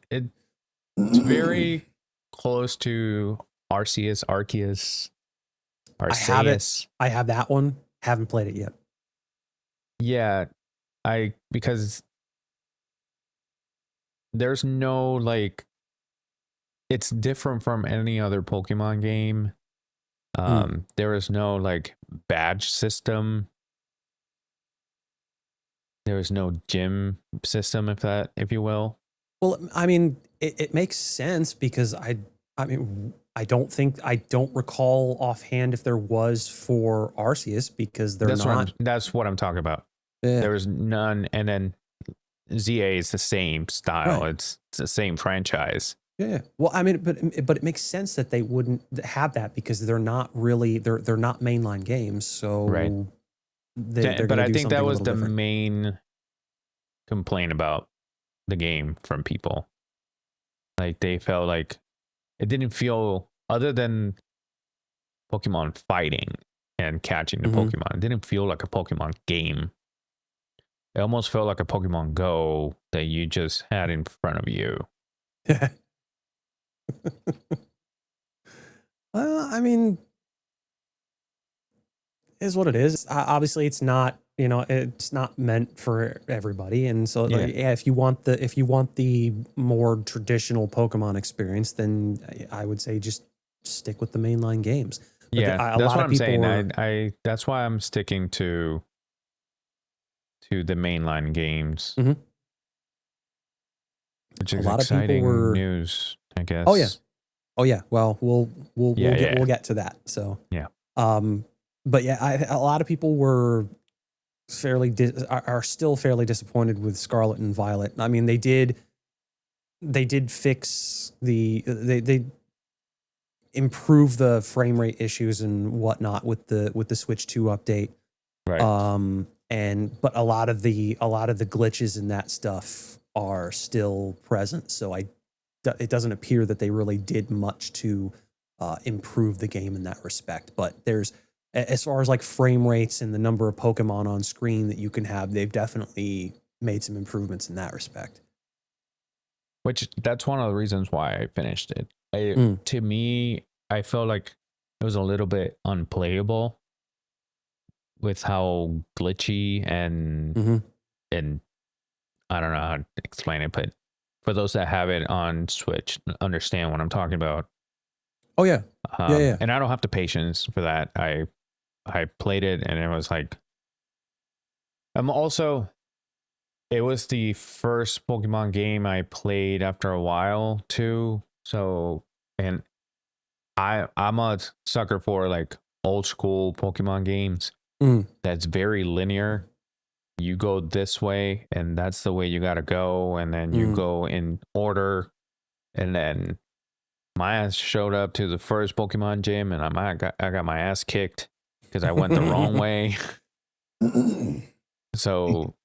very close to Arceus. I have that one. Haven't played it yet. Yeah, because there's no like, it's different from any other Pokemon game. There is no like badge system. There is no gym system, if you will. Well, I mean, it makes sense because I don't recall offhand if there was for Arceus, because that's what I'm talking about. Yeah. There was none, and then ZA is the same style. Right. It's the same franchise. Yeah. Well, I mean, but it makes sense that they wouldn't have that because they're not really they're not mainline games. So right. But I think that was the main complaint about the game from people. Like, they felt like it didn't feel, other than Pokemon fighting and catching the Pokemon, it didn't feel like a Pokemon game. It almost felt like a Pokemon Go that you just had in front of you. Well, I mean, is what it is. Obviously, it's not it's not meant for everybody, and so Yeah. like, yeah, if you want the more traditional Pokemon experience, then I would say just stick with the mainline games. But Yeah, a that's lot what of I'm people saying. were, I that's why I'm sticking to the mainline games, Mhm. which a is lot of people exciting were. news, I Oh yeah, guess. oh yeah. Well, Yeah, we'll yeah, get to that. So, yeah. but yeah, a lot of people were are still fairly disappointed with Scarlet and Violet. I mean, they did fix they improve the frame rate issues and whatnot with the Switch 2 update. Right. And but a lot of the glitches in that stuff are still present. So it doesn't appear that they really did much to improve the game in that respect. But as far as like frame rates and the number of Pokemon on screen that you can have, they've definitely made some improvements in that respect. Which that's one of the reasons why I finished it. Mm. To me, I felt like it was a little bit unplayable with how glitchy Mm-hmm. and I don't know how to explain it, but for those that have it on Switch, understand what I'm talking about. Oh yeah, yeah. And I don't have the patience for that. I played it and it was like I'm also it was the first Pokemon game I played after a while too. So and I'm a sucker for like old school Pokemon games Mm. that's very linear. You go this way and that's the way you got to go, and then you go in order, and then my ass showed up to the first Pokemon gym and I got my ass kicked because I went the wrong way. So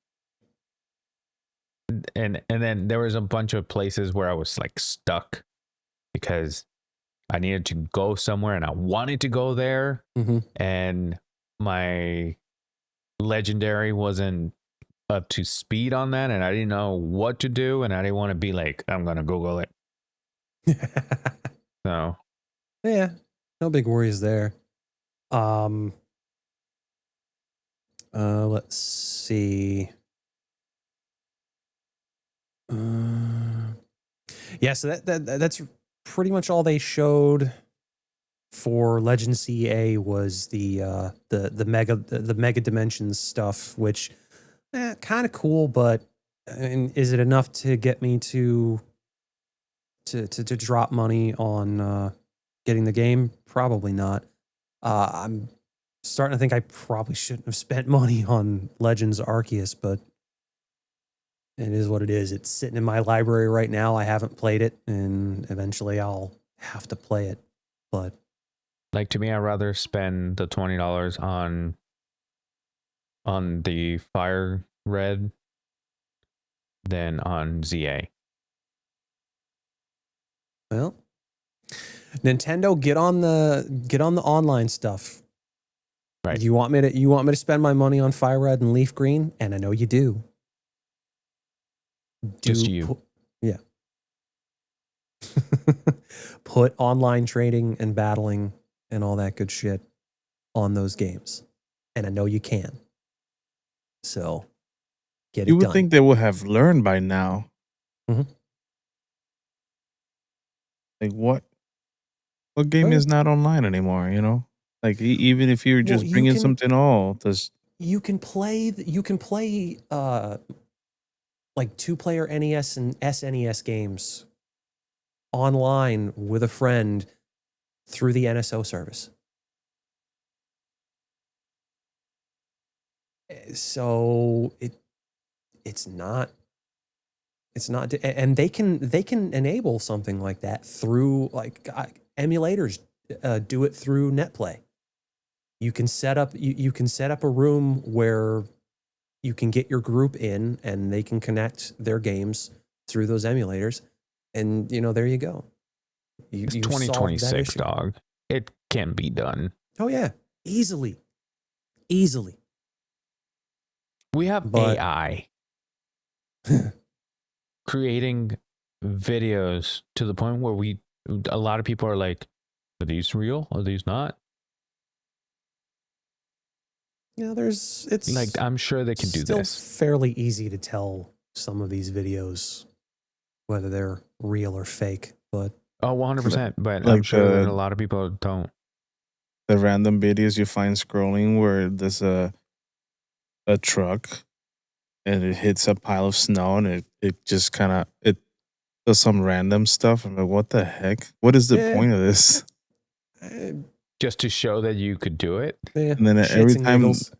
and then there was a bunch of places where I was like stuck because I needed to go somewhere and I wanted to go there, Mm-hmm. and my legendary wasn't up to speed on that, and I didn't know what to do, and I didn't want to be like, I'm gonna Google it. So Yeah, no big worries there. Let's see. Yeah, so that's pretty much all they showed for Legend CA was the mega dimensions stuff, which kind of cool, but is it enough to get me to drop money on getting the game? Probably not. I'm starting to think I probably shouldn't have spent money on Legends Arceus, but it is what it is. It's sitting in my library right now. I haven't played it, and eventually I'll have to play it. But like, to me, I'd rather spend the $20 on the Fire Red than on ZA. well, Nintendo, get on the online stuff. Right. You want me to spend my money on Fire Red and Leaf Green? And I know you do. Just you. Yeah. Put online trading and battling and all that good shit on those games. And I know you can. So get it You would done. think they would have learned by now. Mhm. Like what game is not online anymore? You know, like even if you're just bringing something all, does you can play like 2-player NES and SNES games online with a friend through the NSO service. So it's not, and they can enable something like that through like emulators. Do it through NetPlay. You can set up a room where you can get your group in, and they can connect their games through those emulators, and there you go. It's You solved that 2026, issue. dog. It can be done. Oh yeah, easily. We have But AI creating videos to the point where a lot of people are like, are these real? Are these not? Yeah, it's Like, I'm sure they can do still this. fairly easy to tell some of these videos whether they're real or fake, but Oh, 100%. But I'm Like sure that a lot of people don't. the random videos you find scrolling where there's a truck and it hits a pile of snow and it just kind of it does some random stuff. I'm like, what the heck? What is the Yeah. point of this? Just to show that you could do it. Yeah, And then shits and giggles.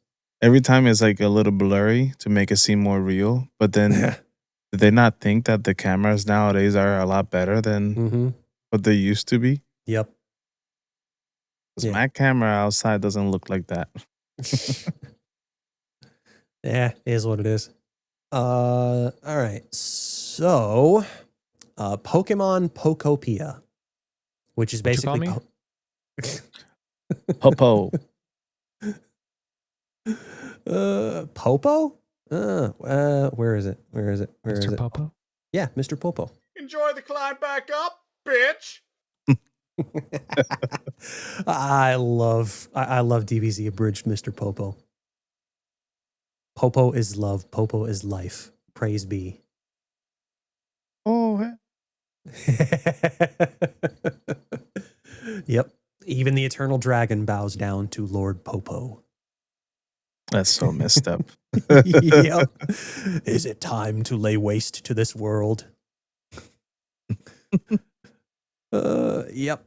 every time it's like a little blurry to make it seem more real. But then did they not think that the cameras nowadays are a lot better than Mm-hmm. what they used to be? Yep. Because Yeah. my camera outside doesn't look like that. Yeah, it is what it is. All right. So, Pokemon Pokopia, which is What'd you call basically Popo. Popo? Where is it? Where is it? Where is Mr. it? Popo? Yeah, Mr. Popo. Enjoy the climb back up, bitch. I love DBZ abridged Mr. Popo. Popo is love. Popo is life. Praise be. Oh, Yep. Even the eternal dragon bows down to Lord Popo. that's so messed up. Yep. Is it time to lay waste to this world? Yep.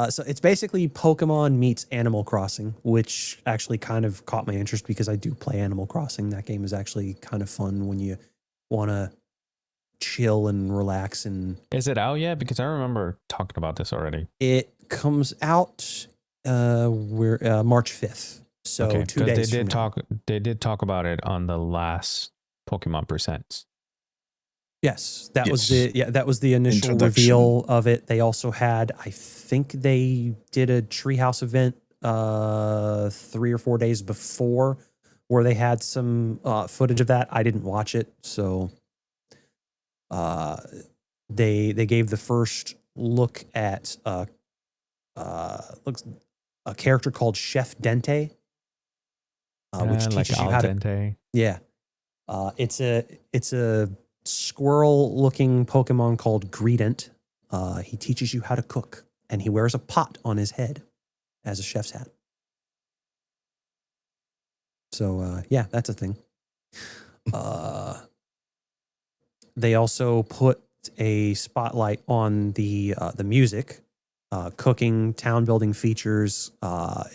So it's basically Pokemon meets Animal Crossing, which actually kind of caught my interest because I do play Animal Crossing. That game is actually kind of fun when you want to chill and relax. And Is it out yet? Because I remember talking about this already. it comes out March 5th. So Okay, 2 because days they from did now. they did talk about it on the last Pokemon Presents. Yes, that was Yes. the initial Introduction. reveal of it. They also had, I think they did a Treehouse event 3 or 4 days before where they had some footage of that. I didn't watch it, so they gave the first look at looks a character called Chef Dente, which like teaches you al how to dente. it's a squirrel-looking Pokemon called Greedent. He teaches you how to cook, and he wears a pot on his head as a chef's hat. So yeah, that's a thing. They also put a spotlight on the music, cooking, town building features.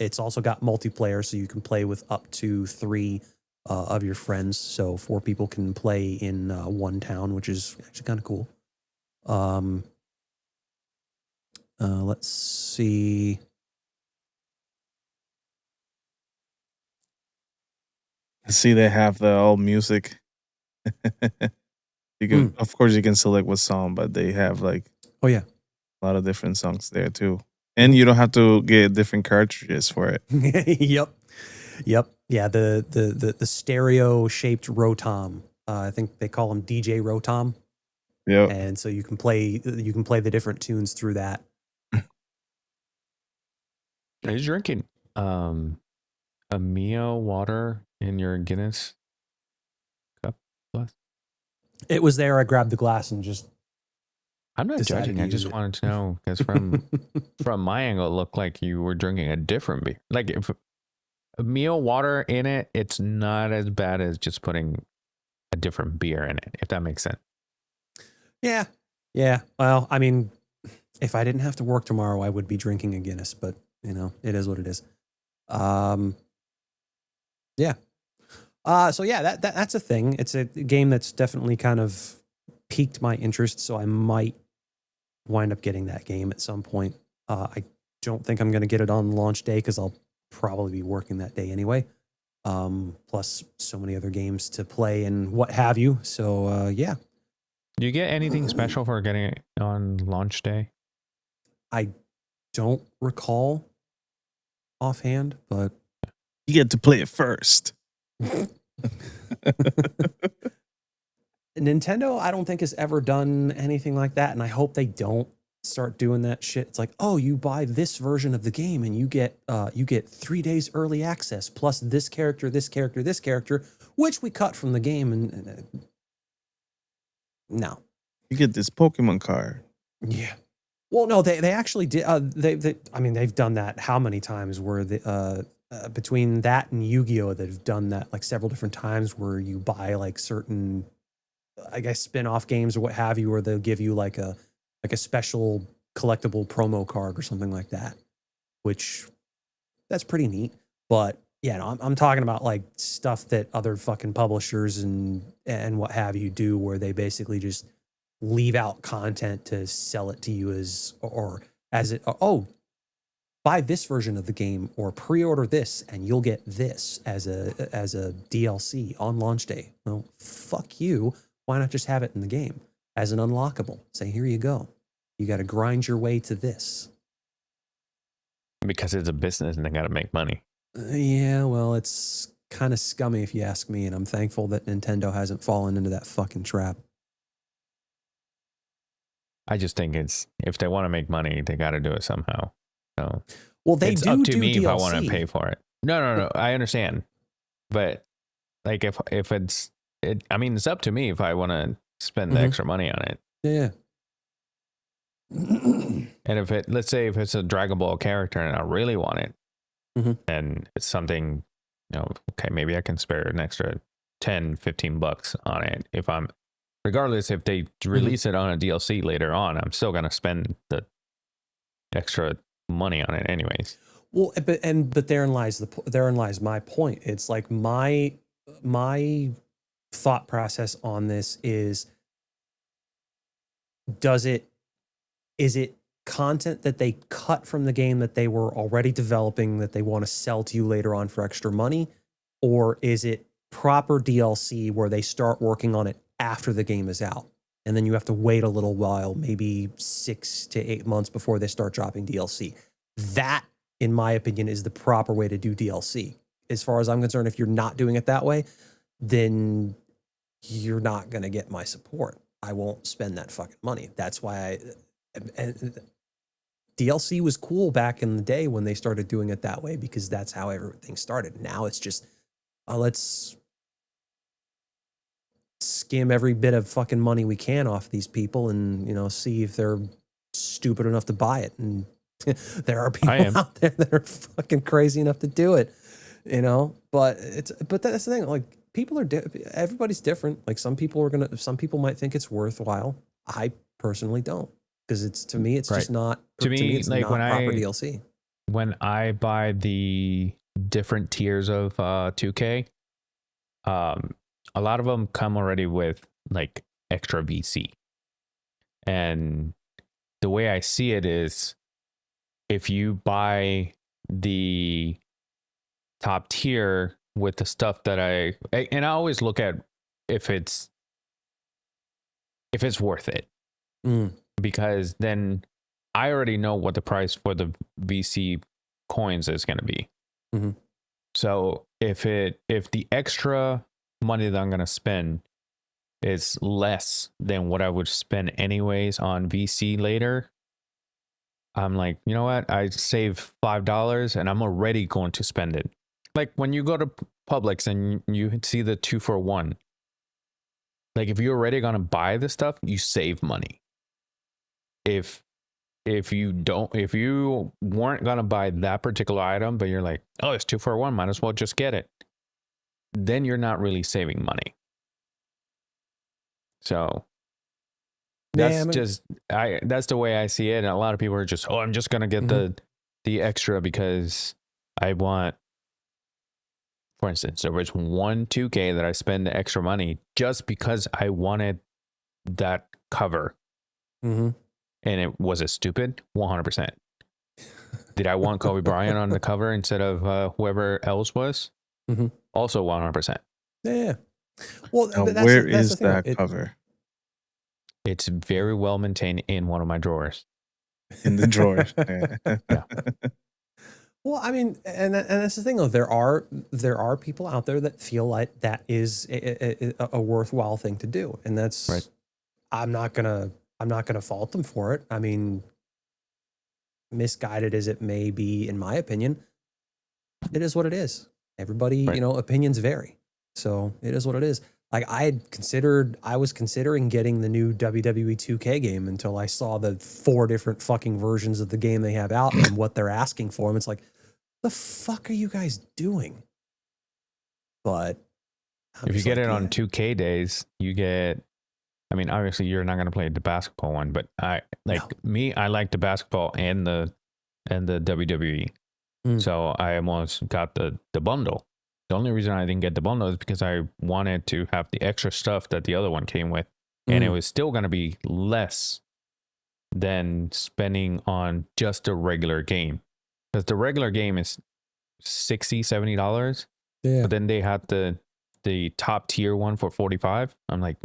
It's also got multiplayer, so you can play with up to 3 of your friends. So 4 people can play in one town, which is actually kind of cool. Let's see. See, they have the old music. You can, of course, you can select what song, but they have like Oh yeah. a lot of different songs there too, and you don't have to get different cartridges for it. Yep. Yeah, the stereo shaped Rotom. I think they call him DJ Rotom, Yep. and so you can play the different tunes through that. Are you drinking a Mio water in your Guinness cup? It was there. I grabbed the glass and just. I'm not Decided judging. to I use just it. wanted to know because from my angle, it looked like you were drinking a different beer. Like if a Mio water in it, it's not as bad as just putting a different beer in it. If that makes sense. Yeah. Well, I mean, if I didn't have to work tomorrow, I would be drinking a Guinness. But it is what it is. Yeah. So yeah, that's a thing. It's a game that's definitely kind of piqued my interest. So I might wind up getting that game at some point. I don't think I'm going to get it on launch day because I'll probably be working that day anyway. Plus so many other games to play and what have you. So yeah. Do you get anything special for getting it on launch day? I don't recall offhand, but You get to play it first. Nintendo, I don't think has ever done anything like that, and I hope they don't. start doing that shit. It's like, oh, you buy this version of the game and you get 3 days early access plus this character, this character, this character, which we cut from the game. And no, You get this Pokemon card. yeah. Well, no, they actually did. I mean, they've done that how many times? Where between that and Yu-Gi-Oh, they've done that like several different times, where you buy like certain, I guess, spin-off games or what have you, or they'll give you like a special collectible promo card or something like that, which that's pretty neat. But yeah, no, I'm talking about like stuff that other fucking publishers and what have you do, where they basically just leave out content to sell it to you as oh, buy this version of the game or pre-order this and you'll get this as a DLC on launch day. Well, fuck you. Why not just have it in the game as an unlockable? Say, here you go. You got to grind your way to this. Because it's a business and they got to make money. Yeah, well, it's kind of scummy if you ask me, and I'm thankful that Nintendo hasn't fallen into that fucking trap. I just think it's, if they want to make money, they got to do it somehow. So Well, they it's do up to do me DLC. if I want to pay for it. No. I understand, but like if it's, I mean, it's up to me if I want to spend the extra money on it. Yeah. And if it, let's say if it's a Dragon Ball character and I really want it, and it's something, you know, okay, maybe I can spare an extra 10, $15 on it. If I'm, regardless if they release it on a DLC later on, I'm still going to spend the extra money on it anyways. Well, but therein lies my point. It's like my thought process on this is it content that they cut from the game that they were already developing that they want to sell to you later on for extra money, or is it proper DLC where they start working on it after the game is out and then you have to wait a little while, maybe 6 to 8 months before they start dropping DLC? That, in my opinion, is the proper way to do DLC. As far as I'm concerned, if you're not doing it that way, then you're not going to get my support. I won't spend that fucking money. That's why DLC was cool back in the day when they started doing it that way, because that's how everything started. Now it's just, let's skim every bit of fucking money we can off these people and, you know, see if they're stupid enough to buy it. And there are people out there that are fucking crazy enough to do it, you know, but that's the thing. Like, people are, everybody's different. Like, some people might think it's worthwhile. I personally don't, because it's, to me, it's just not, to me, it's like not proper DLC. When I buy the different tiers of 2K, a lot of them come already with like extra VC. And the way I see it is, if you buy the top tier with the stuff that I always look at if it's worth it, because then I already know what the price for the VC coins is going to be. So if the extra money that I'm going to spend is less than what I would spend anyways on VC later, I'm like, you know what? I save $5 and I'm already going to spend it. Like when you go to Publix and you see the 2-for-1, like if you're already going to buy the stuff, you save money. If you weren't going to buy that particular item, but you're like, oh, it's 2-for-1, might as well just get it, then you're not really saving money. So that's that's the way I see it. And a lot of people are just, oh, I'm just going to get the extra because I want, for instance, there was one 2K that I spent the extra money just because I wanted that cover. And was it stupid? 100%. Did I want Kobe Bryant on the cover instead of whoever else was? Also 100%. Yeah. Well, where is that cover? It's very well maintained in one of my drawers. In the drawer. Yeah. Well, I mean, and that's the thing though. There are people out there that feel like that is a worthwhile thing to do, and that's right. I'm not gonna fault them for it. I mean, misguided as it may be, in my opinion, it is what it is. Everybody, Right. opinions vary. So it is what it is. Like I was considering getting the new WWE 2K game until I saw the 4 different fucking versions of the game they have out and what they're asking for. And it's like, the fuck are you guys doing? But I'm If you just get like, it on yeah. 2K days, you get. I mean, obviously, you're not going to play the basketball one, but I like the basketball and the WWE. Mm. So I almost got the bundle. The only reason I didn't get the bundle is because I wanted to have the extra stuff that the other one came with, and it was still going to be less than spending on just a regular game, because the regular game is $60-$70. Yeah. But then they had the top tier one for $45. I'm like,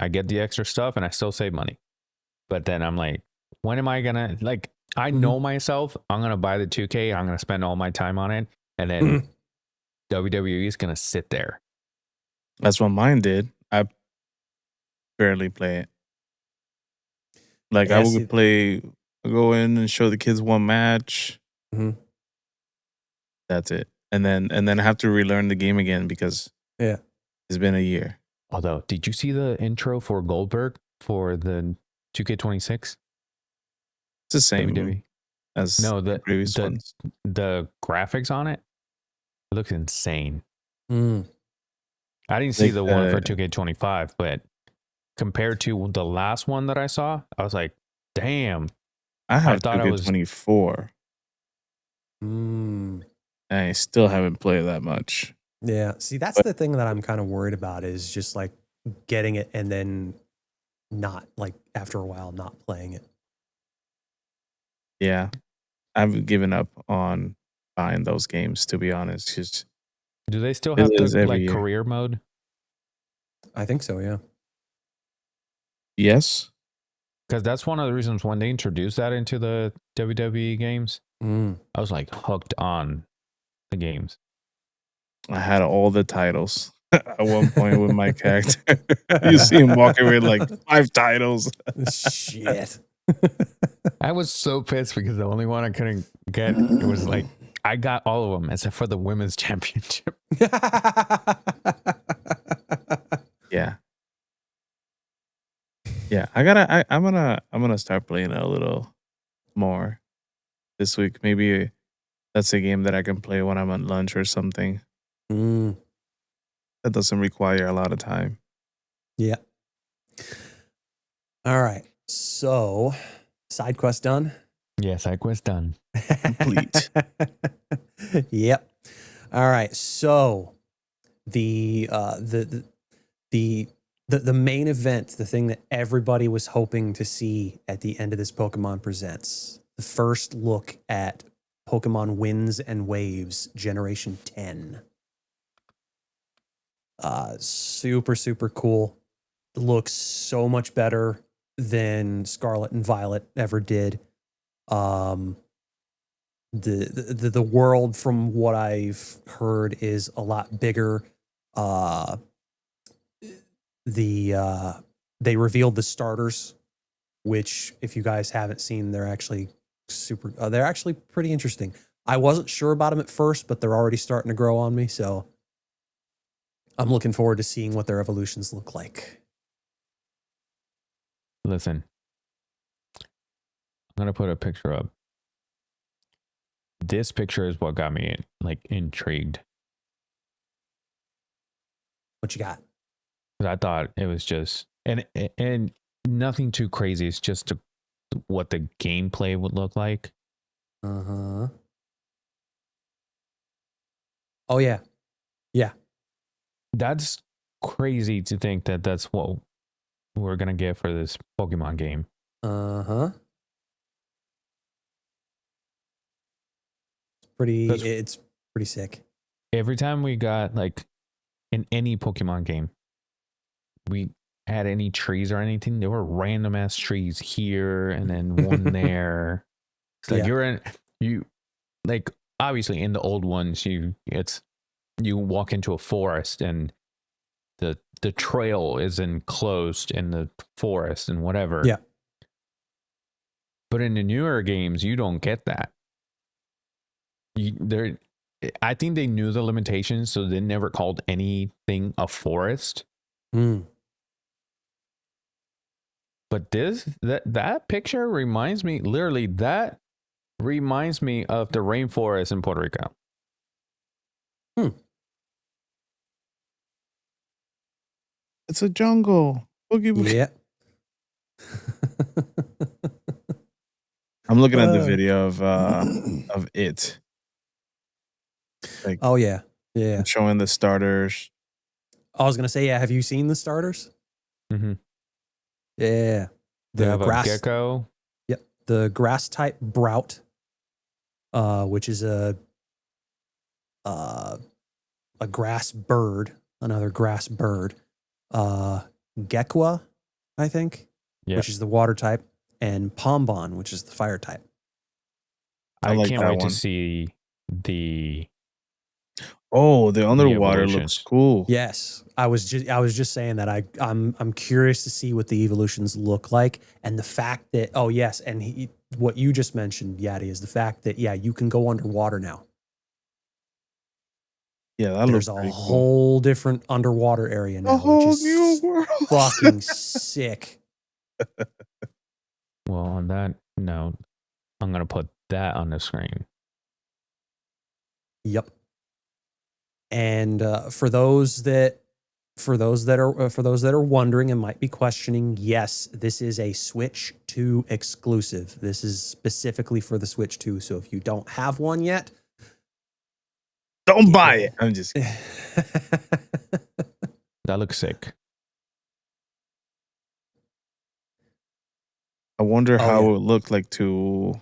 I get the extra stuff and I still save money. But then I'm like, when am I gonna, like, I know myself, I'm gonna buy the 2K, I'm gonna spend all my time on it, and then WWE is gonna sit there. That's what mine did. I barely play it. Like Yeah, I would go in and show the kids one match. That's it. And then I have to relearn the game again because it's been a year. Although, did you see the intro for Goldberg for the 2K26? It's the same WWE? as No, the previous ones. the graphics on it looks insane. Mm. I didn't see Like, the one for 2K25, but compared to the last one that I saw, I was like, damn. I have thought I was 2K24. I still haven't played that much. Yeah. See, that's the thing that I'm kind of worried about is just like getting it and then not, like, after a while not playing it. Yeah. I've given up on buying those games, to be honest. Just do they still have it is the every like year. career mode? I think so, yeah. Yes. Because that's one of the reasons when they introduced that into the WWE games, I was like hooked on the games. I had all the titles at one point with my character. You see him walking with like 5 titles. Shit. I was so pissed because the only one I couldn't get, it was like, I got all of them except for the women's championship. Yeah. Yeah, I'm gonna start playing it a little more this week. Maybe that's a game that I can play when I'm at lunch or something. That doesn't require a lot of time. Yeah. All right. So, side quest done? Yeah, side quest done. Complete. Yep. All right. So, the main event, the thing that everybody was hoping to see at the end of this Pokemon Presents, the first look at Pokemon Winds and Waves Generation 10. Super, super cool. Looks so much better than Scarlet and Violet ever did. The world, from what I've heard, is a lot bigger. They revealed the starters, which, if you guys haven't seen, they're actually they're actually pretty interesting. I wasn't sure about them at first, but they're already starting to grow on me, so I'm looking forward to seeing what their evolutions look like. Listen, I'm gonna put a picture up. This picture is what got me like intrigued. What you got? I thought it was just and nothing too crazy. It's just what the gameplay would look like. Oh yeah, yeah. That's crazy to think that that's what we're gonna get for this Pokemon game. It's pretty sick. Every time we got, like, in any Pokemon game, we had any trees or anything, there were random ass trees here and then one there. It's like you like, obviously in the old ones you walk into a forest and the trail is enclosed in the forest and whatever. Yeah. But in the newer games, you don't get that. I think they knew the limitations, so they never called anything a forest. Mm. But that picture reminds me, literally, that reminds me of the rainforest in Puerto Rico. It's a jungle. Boogie boogie. Yeah. I'm looking at the video of it. Like, Oh yeah, yeah. showing the starters. I was gonna say, yeah. Have you seen the starters? Mm-hmm. Yeah. They The have grass. a gecko. Yep. The grass type brout, which is a grass bird, another grass bird. Gekwa, I think, which is the water type, and Pombon, which is the fire type. I like can't that wait one. to see the. Oh, the underwater evolutions. looks cool. Yes, I was just saying that I'm curious to see what the evolutions look like, and the fact that what you just mentioned, Yadi, is the fact that you can go underwater now. Yeah, that There's looks a pretty cool. whole different underwater area now, A whole which new is world. fucking sick. Well, on that note, I'm gonna put that on the screen. Yep. And for those that are wondering and might be questioning, yes, this is a Switch 2 exclusive. This is specifically for the Switch 2. So if you don't have one yet, Don't buy it. I'm just kidding. That looks sick. I wonder how yeah. it would look like to,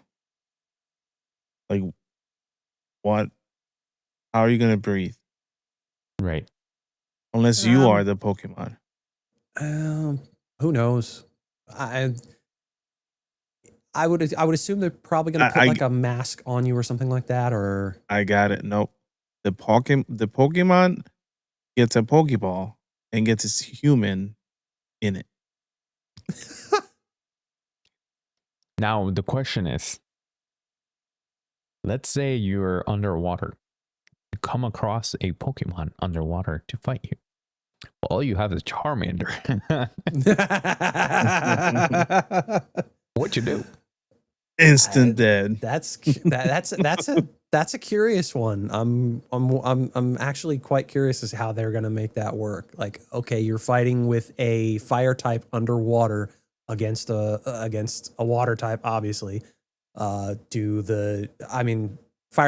like, what? How are you gonna breathe? Right. Unless you are the Pokemon. Who knows? I would assume they're probably going to put like a mask on you or something like that, or I got it. Nope. The Pokemon gets a Pokeball and gets its human in it. Now the question is, let's say you're underwater. You come across a Pokemon underwater to fight you. All you have is Charmander. What you do? Instant dead. That's a curious one. I'm actually quite curious as to how they're gonna make that work. Like, okay, you're fighting with a fire type underwater against a water type, obviously. Fire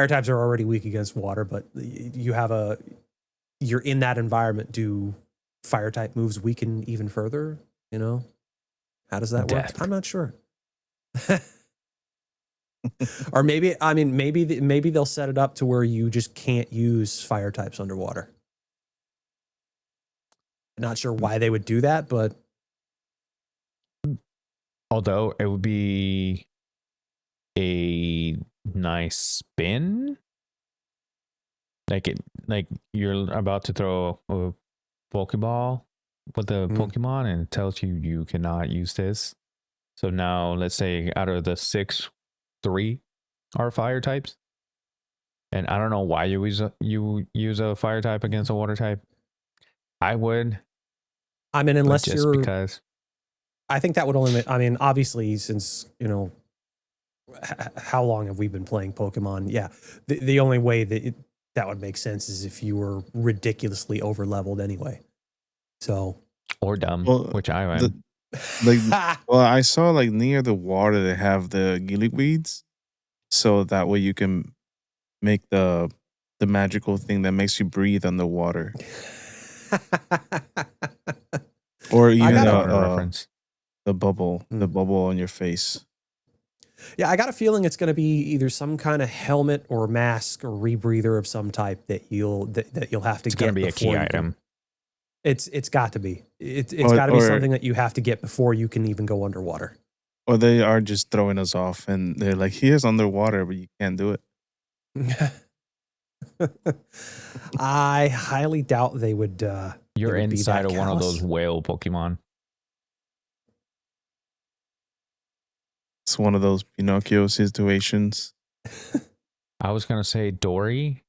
types are already weak against water, but you're in that environment. Do fire type moves weaken even further? You know, how does that work? Death. I'm not sure. Or maybe they'll set it up to where you just can't use fire types underwater. Not sure why they would do that, but Although it would be a nice spin. Like you're about to throw a Pokeball with the Pokemon and it tells you cannot use this. So now let's say out of the 6, 3 are fire types. And I don't know why you use a fire type against a water type. I would. I mean, unless just you're because. I think that would only. I mean, obviously, since how long have we been playing Pokemon? Yeah, the only way that would make sense is if you were ridiculously over leveled anyway. So or dumb, which I am. Well, I saw like near the water they have the gillyweeds, so that way you can make the magical thing that makes you breathe underwater. Or even reference. the bubble on your face. Yeah, I got a feeling it's going to be either some kind of helmet or mask or rebreather of some type that you'll have to get. It's going to be a key item. It's got to be. It's got to be something that you have to get before you can even go underwater. Or they are just throwing us off and they're like, here's underwater, but you can't do it. I highly doubt they would. You're inside of one of callous. those whale Pokemon. It's one of those Pinocchio situations. I was gonna say Dory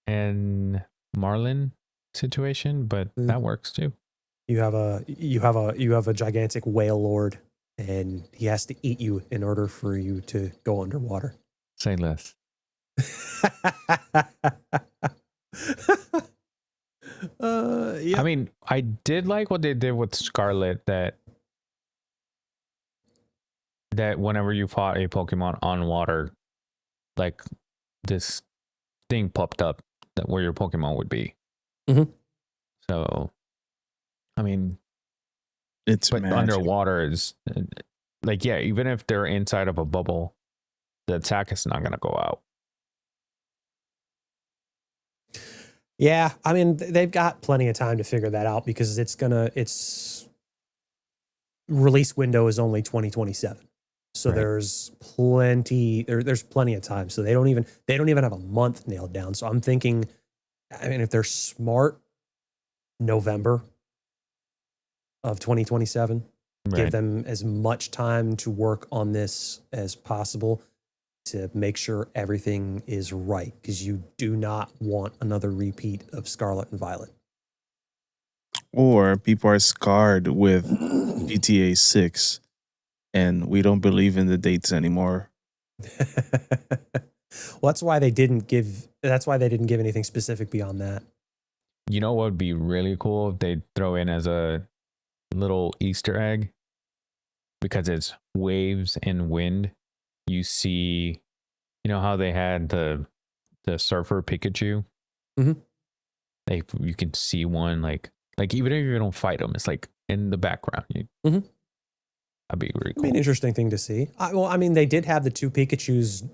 and Marlin situation, but that works too. You have a gigantic whale lord, and he has to eat you in order for you to go underwater. Say less. Yeah. I mean, I did like what they did with Scarlet, that whenever you fought a Pokemon on water, like this thing popped up that where your Pokemon would be. Mhm. So, I mean, It's but magic. underwater is like, yeah, even if they're inside of a bubble, the attack is not gonna go out. Yeah, I mean, they've got plenty of time to figure that out because its release window is only 2027. So Right. there's there's plenty of time. So they don't even have a month nailed down. So I'm thinking, I mean, if they're smart, November of 2027, give Right. them as much time to work on this as possible to make sure everything is right, because you do not want another repeat of Scarlet and Violet. Or people are scarred with GTA 6 and we don't believe in the dates anymore. Well, that's why they didn't give anything specific beyond that. You know what would be really cool if they throw in as a little Easter egg, because it's waves and wind. You see, you know how they had the surfer Pikachu. Mhm. You can see one like even if you don't fight them, it's like in the background. Mhm. That'd be really I cool. mean, interesting thing to see. Well, I mean, they did have the two Pikachus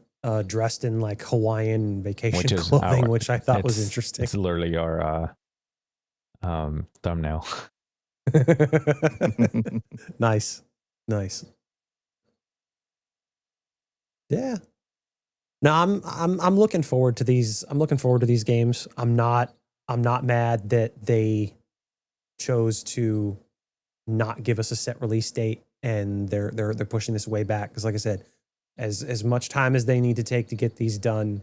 dressed in like Hawaiian vacation Which is clothing, our- which I thought was It's- interesting. It's literally our thumbnail. Nice. Yeah. No, I'm looking forward to these. I'm looking forward to these games. I'm not mad that they chose to not give us a set release date, and they're pushing this way back, because like I said, as much time as they need to take to get these done,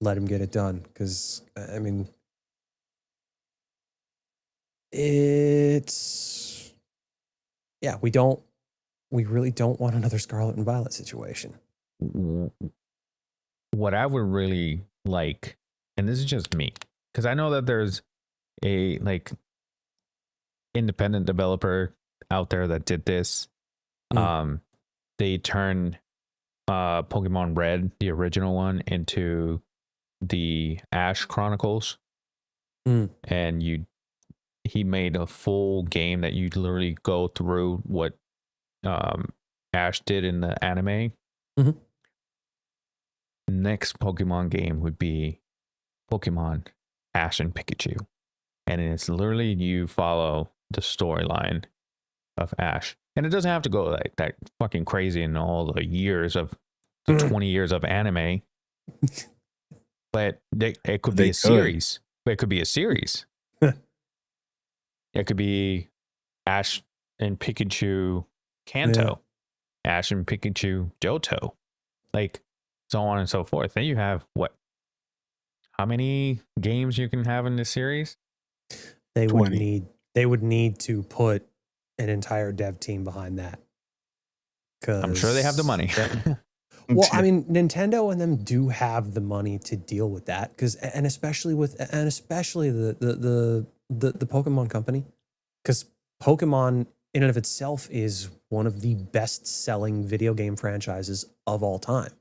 let them get it done, because I mean, it's, yeah, we really don't want another Scarlet and Violet situation. What I would really like, and this is just me, because I know that there's a like independent developer out there that did this. They turned Pokemon Red, the original one, into the Ash Chronicles. And he made a full game that you literally go through what Ash did in the anime. Next Pokemon game would be Pokemon Ash and Pikachu, and it's literally you follow the storyline of Ash, and it doesn't have to go like that fucking crazy in all the years of the 20 years of anime, but it could be a series. But it could be a series. It could be Ash and Pikachu Kanto, Ash and Pikachu Johto, like so on and so forth. Then you have what? How many games you can have in this series? They 20. would need to put an entire dev team behind that. I'm sure they have the money. Well, I mean, Nintendo and them do have the money to deal with that, and especially the Pokemon company, because Pokemon in and of itself is one of the best-selling video game franchises of all time.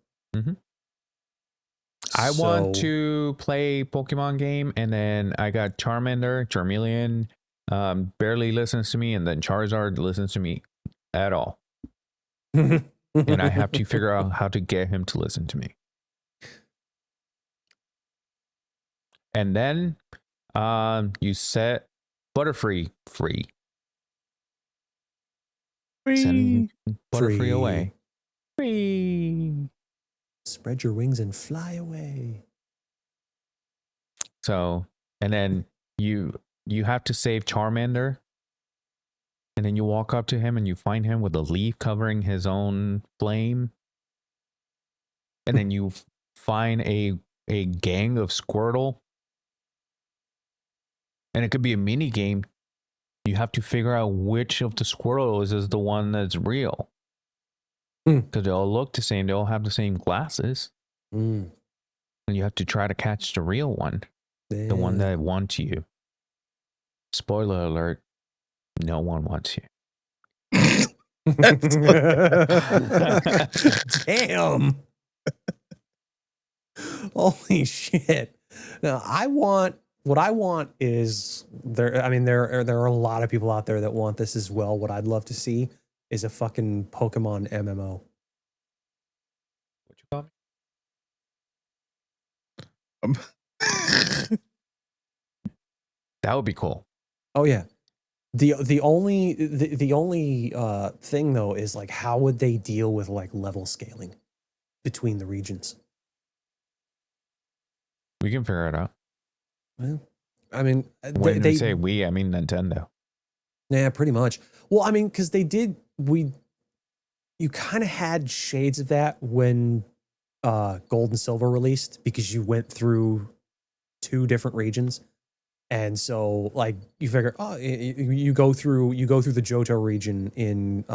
I want to play Pokemon game, and then I got Charmeleon barely listens to me, and then Charizard listens to me at all. And I have to figure out how to get him to listen to me. And then you set Butterfree free. Send Butterfree away. Free. Spread your wings and fly away. So, and then you have to save Charmander And then you walk up to him and you find him with a leaf covering his own flame. And then you find a gang of Squirtle. And it could be a mini game. You have to figure out which of the Squirtles is the one that's real. Because they all look the same. They all have the same glasses. And you have to try to catch the real one. The one that wants you. Spoiler alert. No one wants you. Damn. Holy shit. Now what I want is there are a lot of people out there that want this as well. What I'd love to see is a fucking Pokemon MMO. What you call me? That would be cool. Oh yeah. The only thing though is like, how would they deal with like level scaling between the regions? We can figure it out. Well, I mean, When they say we, I mean Nintendo. Yeah, pretty much. Well, I mean, because you kind of had shades of that when Gold and Silver released, because you went through 2 different regions. And so like you figure, you go through the Johto region in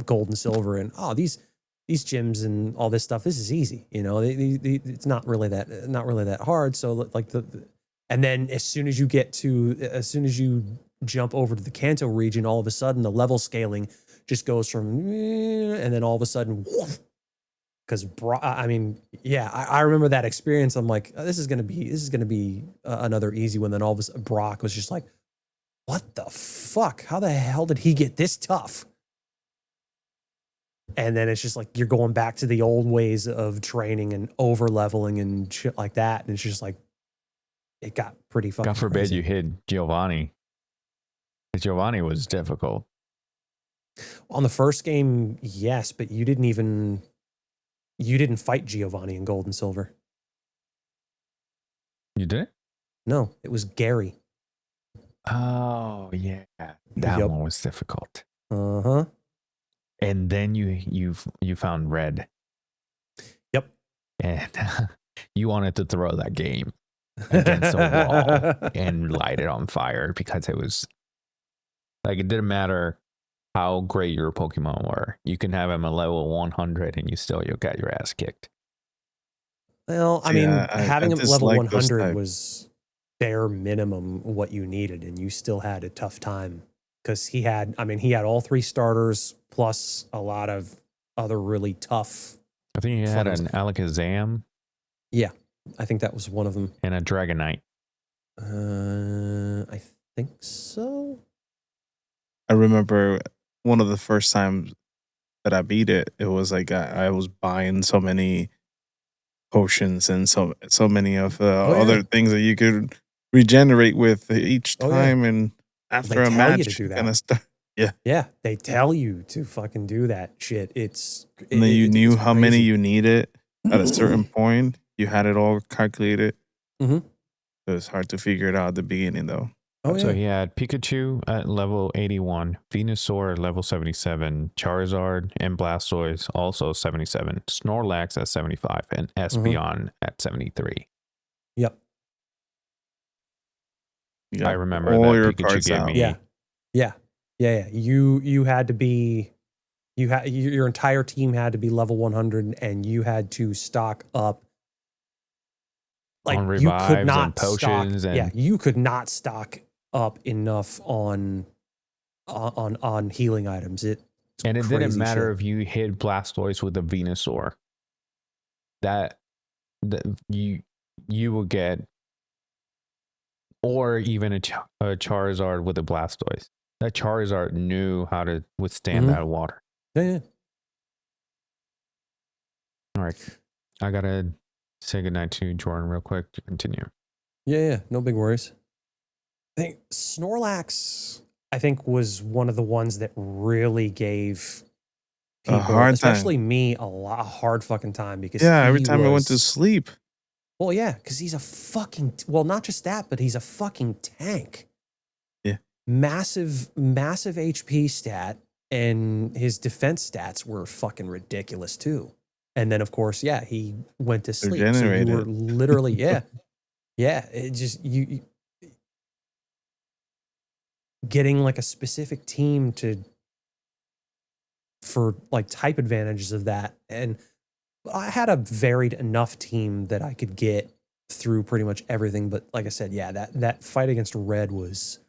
Gold and Silver, and these gyms and all this stuff, this is easy, you know, it's not really that hard. So like and then as soon as you jump over to the Kanto region, all of a sudden the level scaling just goes from, and then all of a sudden, because I remember that experience. I'm like, this is gonna be another easy one. Then all of a sudden Brock was just like, what the fuck? How the hell did he get this tough? And then it's just like you're going back to the old ways of training and over leveling and shit like that. And it's just like, it got pretty fucking God forbid crazy. you hit Giovanni. Giovanni was difficult. On the first game, yes, but you didn't fight Giovanni in Gold and Silver. You did? No, it was Gary. Oh yeah, that one was difficult. Uh-huh. And then you found Red. Yep. And you wanted to throw that game against the wall and light it on fire, because it was like, it didn't matter how great your Pokemon were. You can have them at level 100 and you'll get your ass kicked. Well, I mean, having him at level 100 was bare minimum what you needed, and you still had a tough time, because he had all 3 starters plus a lot of other really tough. I think he had an Alakazam. Yeah, I think that was one of them. And a Dragonite. I think so. I remember one of the first times that I beat it, it was like I was buying so many potions and so many of other things that you could regenerate with each time, and after a match, kind of stuff. Yeah, they tell you to fucking do that shit. And then you knew how many you needed at a certain point. You had it all calculated. Mm-hmm. It was hard to figure it out at the beginning, though. So he had Pikachu at level 81, Venusaur at level 77, Charizard and Blastoise also 77, Snorlax at 75, and Espeon at 73. Yep. I remember all that your Pikachu cards gave out. me. Yeah. You had to be, your entire team had to be level 100, and you had to stock up. Like, on revives, you could not and potions, stock, you could not stock up enough on healing items. It didn't matter if you hit Blastoise with a Venusaur. That you would get, or even a Charizard with a Blastoise. That Charizard knew how to withstand that water. Yeah. All right, I gotta say goodnight to Jordan real quick to continue. Yeah, no big worries. I think Snorlax, was one of the ones that really gave people, a hard especially time. me, a hard fucking time, because every time I went to sleep. Well, yeah, because he's a fucking, well, not just that, but he's a fucking tank. Yeah. massive HP stat, and his defense stats were fucking ridiculous too. And then of course, yeah, he went to sleep. So you were Regenerated. literally, yeah. It just you getting like a specific team for like type advantages of that. And I had a varied enough team that I could get through pretty much everything. But like I said, yeah, that fight against Red was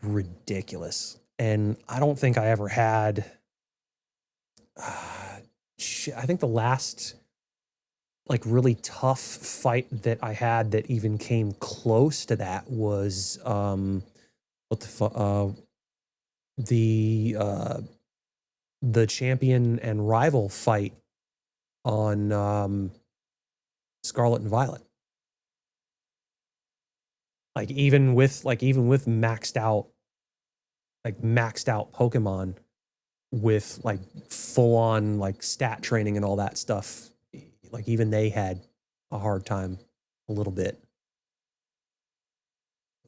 ridiculous. And I don't think I ever had, I think the last like really tough fight that I had that even came close to that was, what the fuck, the champion and rival fight on Scarlet and Violet. Like even with maxed out Pokemon with like full on like stat training and all that stuff, like even they had a hard time a little bit.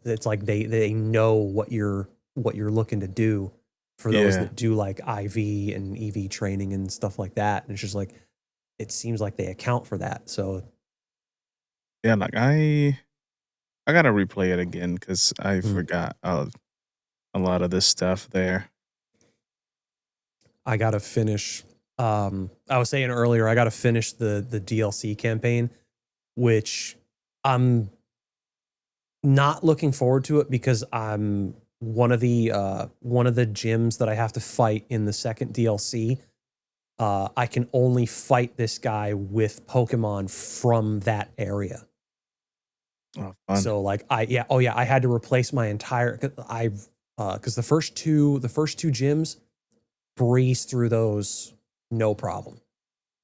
It's like they know what you're looking to do for those that do like IV and EV training and stuff like that. And it's just like, it seems like they account for that. So Yeah, like I gotta replay it again because I forgot a lot of this stuff there. I gotta finish. I was saying earlier, I gotta finish the DLC campaign, which I'm not looking forward to it because I'm one of the gyms that I have to fight in the second DLC. I can only fight this guy with Pokemon from that area. Oh, fun. So like I had to replace my entire, because the first two gyms, breeze through those no problem.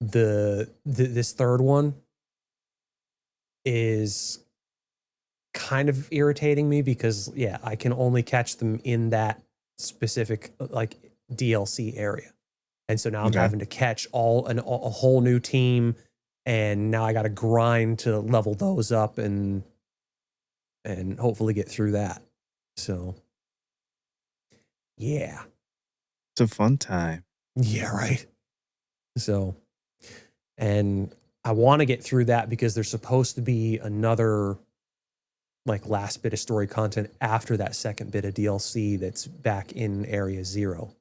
This third one is kind of irritating me because I can only catch them in that specific like DLC area. And so now I'm having to catch a whole new team, and now I got to grind to level those up and hopefully get through that. So yeah. It's a fun time. Yeah, right. So, and I want to get through that because there's supposed to be another like last bit of story content after that second bit of DLC that's back in Area 0.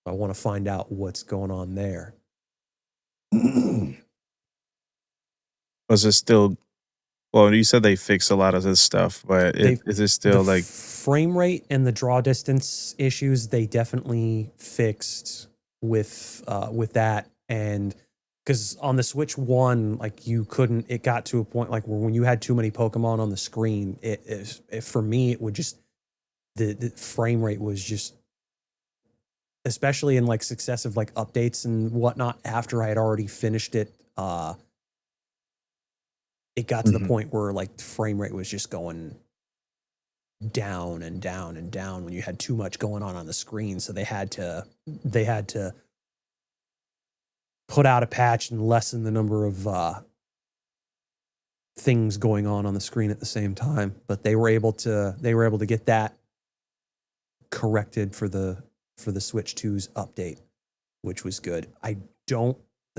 I want to find out what's going on there. Was it still? Well, you said they fixed a lot of this stuff, but is it still the like frame rate and the draw distance issues? They definitely fixed with that, and because on the Switch 1, like you couldn't. It got to a point like where when you had too many Pokemon on the screen, it for me it would just the frame rate was just, especially in like successive like updates and whatnot after I had already finished it. It got to the point where like the frame rate was just going down and down and down when you had too much going on the screen. So they had to put out a patch and lessen the number of things going on the screen at the same time. But they were able to get that corrected for the Switch 2's update, which was good.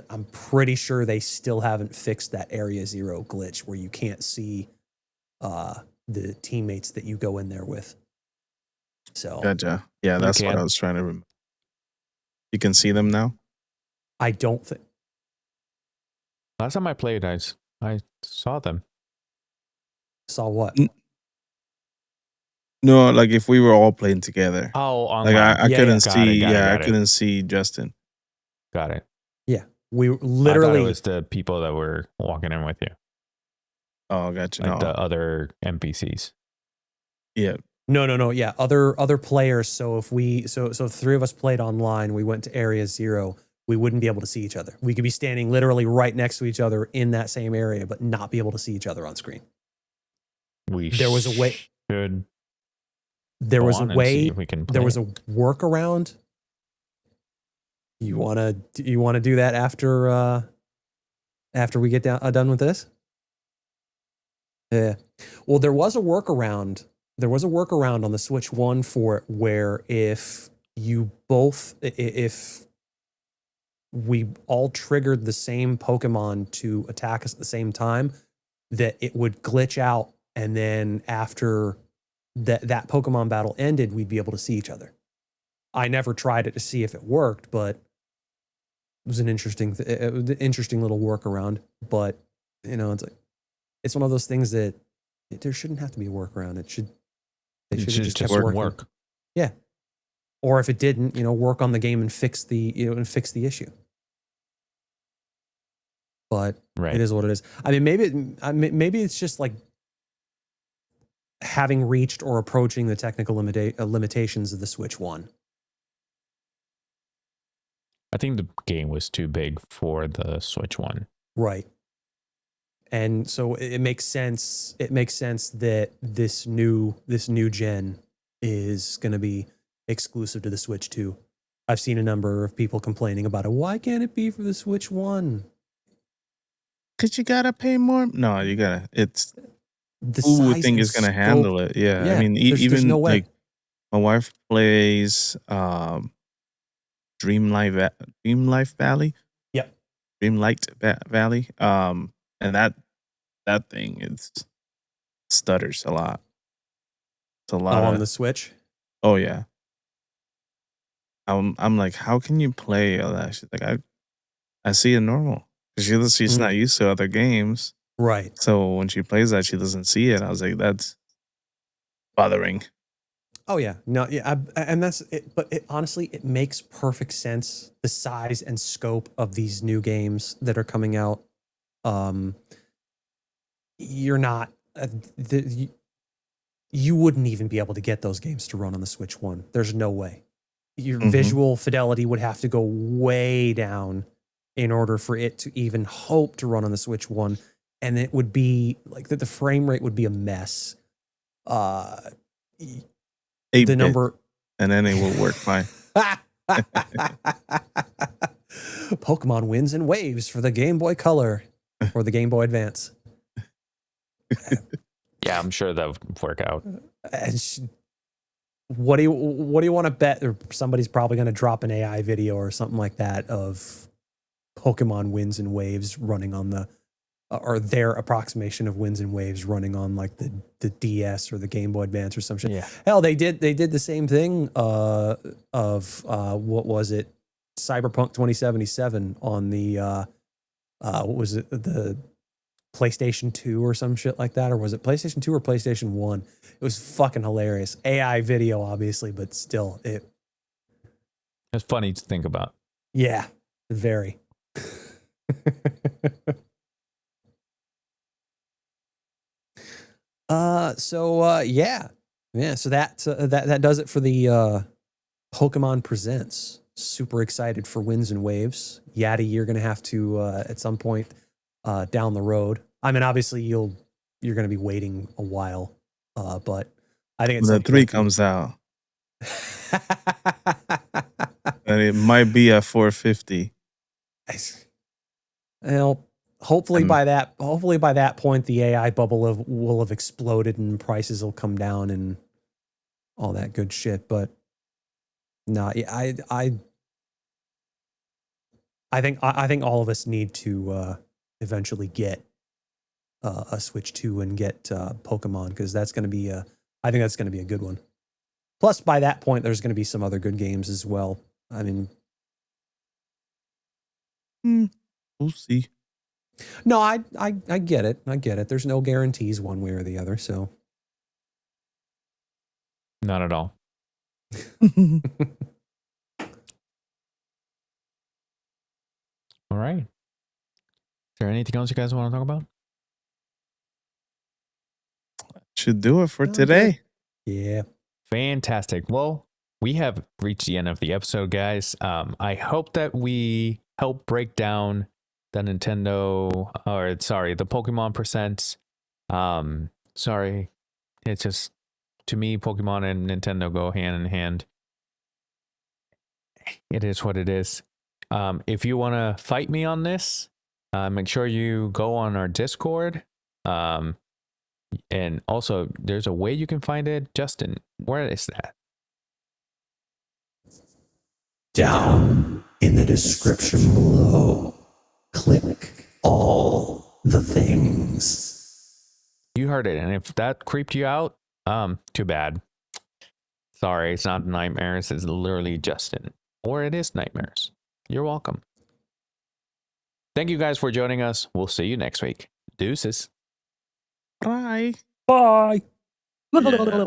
I'm pretty sure they still haven't fixed that Area 0 glitch where you can't see the teammates that you go in there with. So gotcha? Yeah, that's what I was trying to remember. You can see them now? I don't think. Last time I played, I saw them. Saw what? No, like if we were all playing together. Oh, online. Like I couldn't see. I couldn't see Justin. Got it. Yeah, we literally. I thought it was the people that were walking in with you. Oh, gotcha. Like the other NPCs. Yeah. No. Yeah, other players. So if so three of us played online, we went to Area 0. We wouldn't be able to see each other. We could be standing literally right next to each other in that same area, but not be able to see each other on screen. There was a way. There was a way. There was a workaround. You wanna do that after we get done with this? Yeah. Well, there was a workaround there was a workaround on the Switch 1 for it where if we all triggered the same Pokemon to attack us at the same time, that it would glitch out, and then after that Pokemon battle ended, we'd be able to see each other. I never tried it to see if it worked, but it was an interesting little workaround. But it's one of those things that there shouldn't have to be a workaround. They should have just kept working. Work. Yeah. Or if it didn't, work on the game and fix the issue. But Right. it is what it is. I mean, maybe it's just like having reached or approaching the technical limitations of the Switch 1. I think the game was too big for the Switch 1. Right. And so it makes sense. It makes sense that this new gen is going to be exclusive to the Switch 2. I've seen a number of people complaining about it. Why can't it be for the Switch 1? Because you gotta pay more. No, you gotta. It's The who would size think and is gonna scope- handle it? Yeah, Yeah, I mean, there's even no way. like my wife plays Dream Life Valley. Yep. Dreamlight Valley. And that thing is stutters a lot. It's a lot on of, the Switch. oh yeah. I'm like, how can you play all that? She's like, I see it normal. She's not used to other games. Right. So when she plays that, she doesn't see it. I was like, that's bothering. Oh yeah, no, yeah, and that's it. But honestly, it makes perfect sense. The size and scope of these new games that are coming out. You're not. You wouldn't even be able to get those games to run on the Switch 1. There's no way. Your visual fidelity would have to go way down in order for it to even hope to run on the Switch 1, and it would be like the frame rate would be a mess. 8-bit, number, and then it will work fine. Pokemon wins in waves for the Game Boy Color or the Game Boy Advance. Yeah, I'm sure that would work out. What do you want to bet? Or somebody's probably going to drop an AI video or something like that of Pokemon wins and waves running on the, or their approximation of winds and waves running on like the DS or the Game Boy Advance or some shit. Yeah. Hell, they did the same thing of what was it? Cyberpunk 2077 on the what was it? The PlayStation 2 or some shit like that, or was it PlayStation 2 or PlayStation 1? It was fucking hilarious. AI video, obviously, but still, It's funny to think about. Yeah, very. So that does it for the Pokemon Presents. Super excited for Winds and Waves. Yadi, you're gonna have to at some point down the road. I mean, obviously you're gonna be waiting a while, but I think it's the 3 comes out, and it might be at $450. Well, hopefully by that point the AI bubble will have exploded and prices will come down and all that good shit. But no, I think all of us need to eventually get a Switch 2 and get Pokemon, because that's going to be I think that's going to be a good one. Plus, by that point, there's going to be some other good games as well. I mean, We'll see. no, I get it. I get it. There's no guarantees one way or the other. So, Not at all. All right. Is there anything else you guys want to talk about? Should do it for Okay. today. yeah. Fantastic. Well, we have reached the end of the episode, guys. I hope that we help break down the the Pokemon Presents. Sorry. It's just, to me, Pokemon and Nintendo go hand in hand. It is what it is. If you want to fight me on this, make sure you go on our Discord. And also, there's a way you can find it. Justin, where is that? Down in the description below, click all the things. You heard it. And if that creeped you out, too bad. Sorry, it's not nightmares. It's literally Justin. Or it is nightmares. You're welcome. Thank you guys for joining us. We'll see you next week. Deuces. Bye. Bye. Yeah.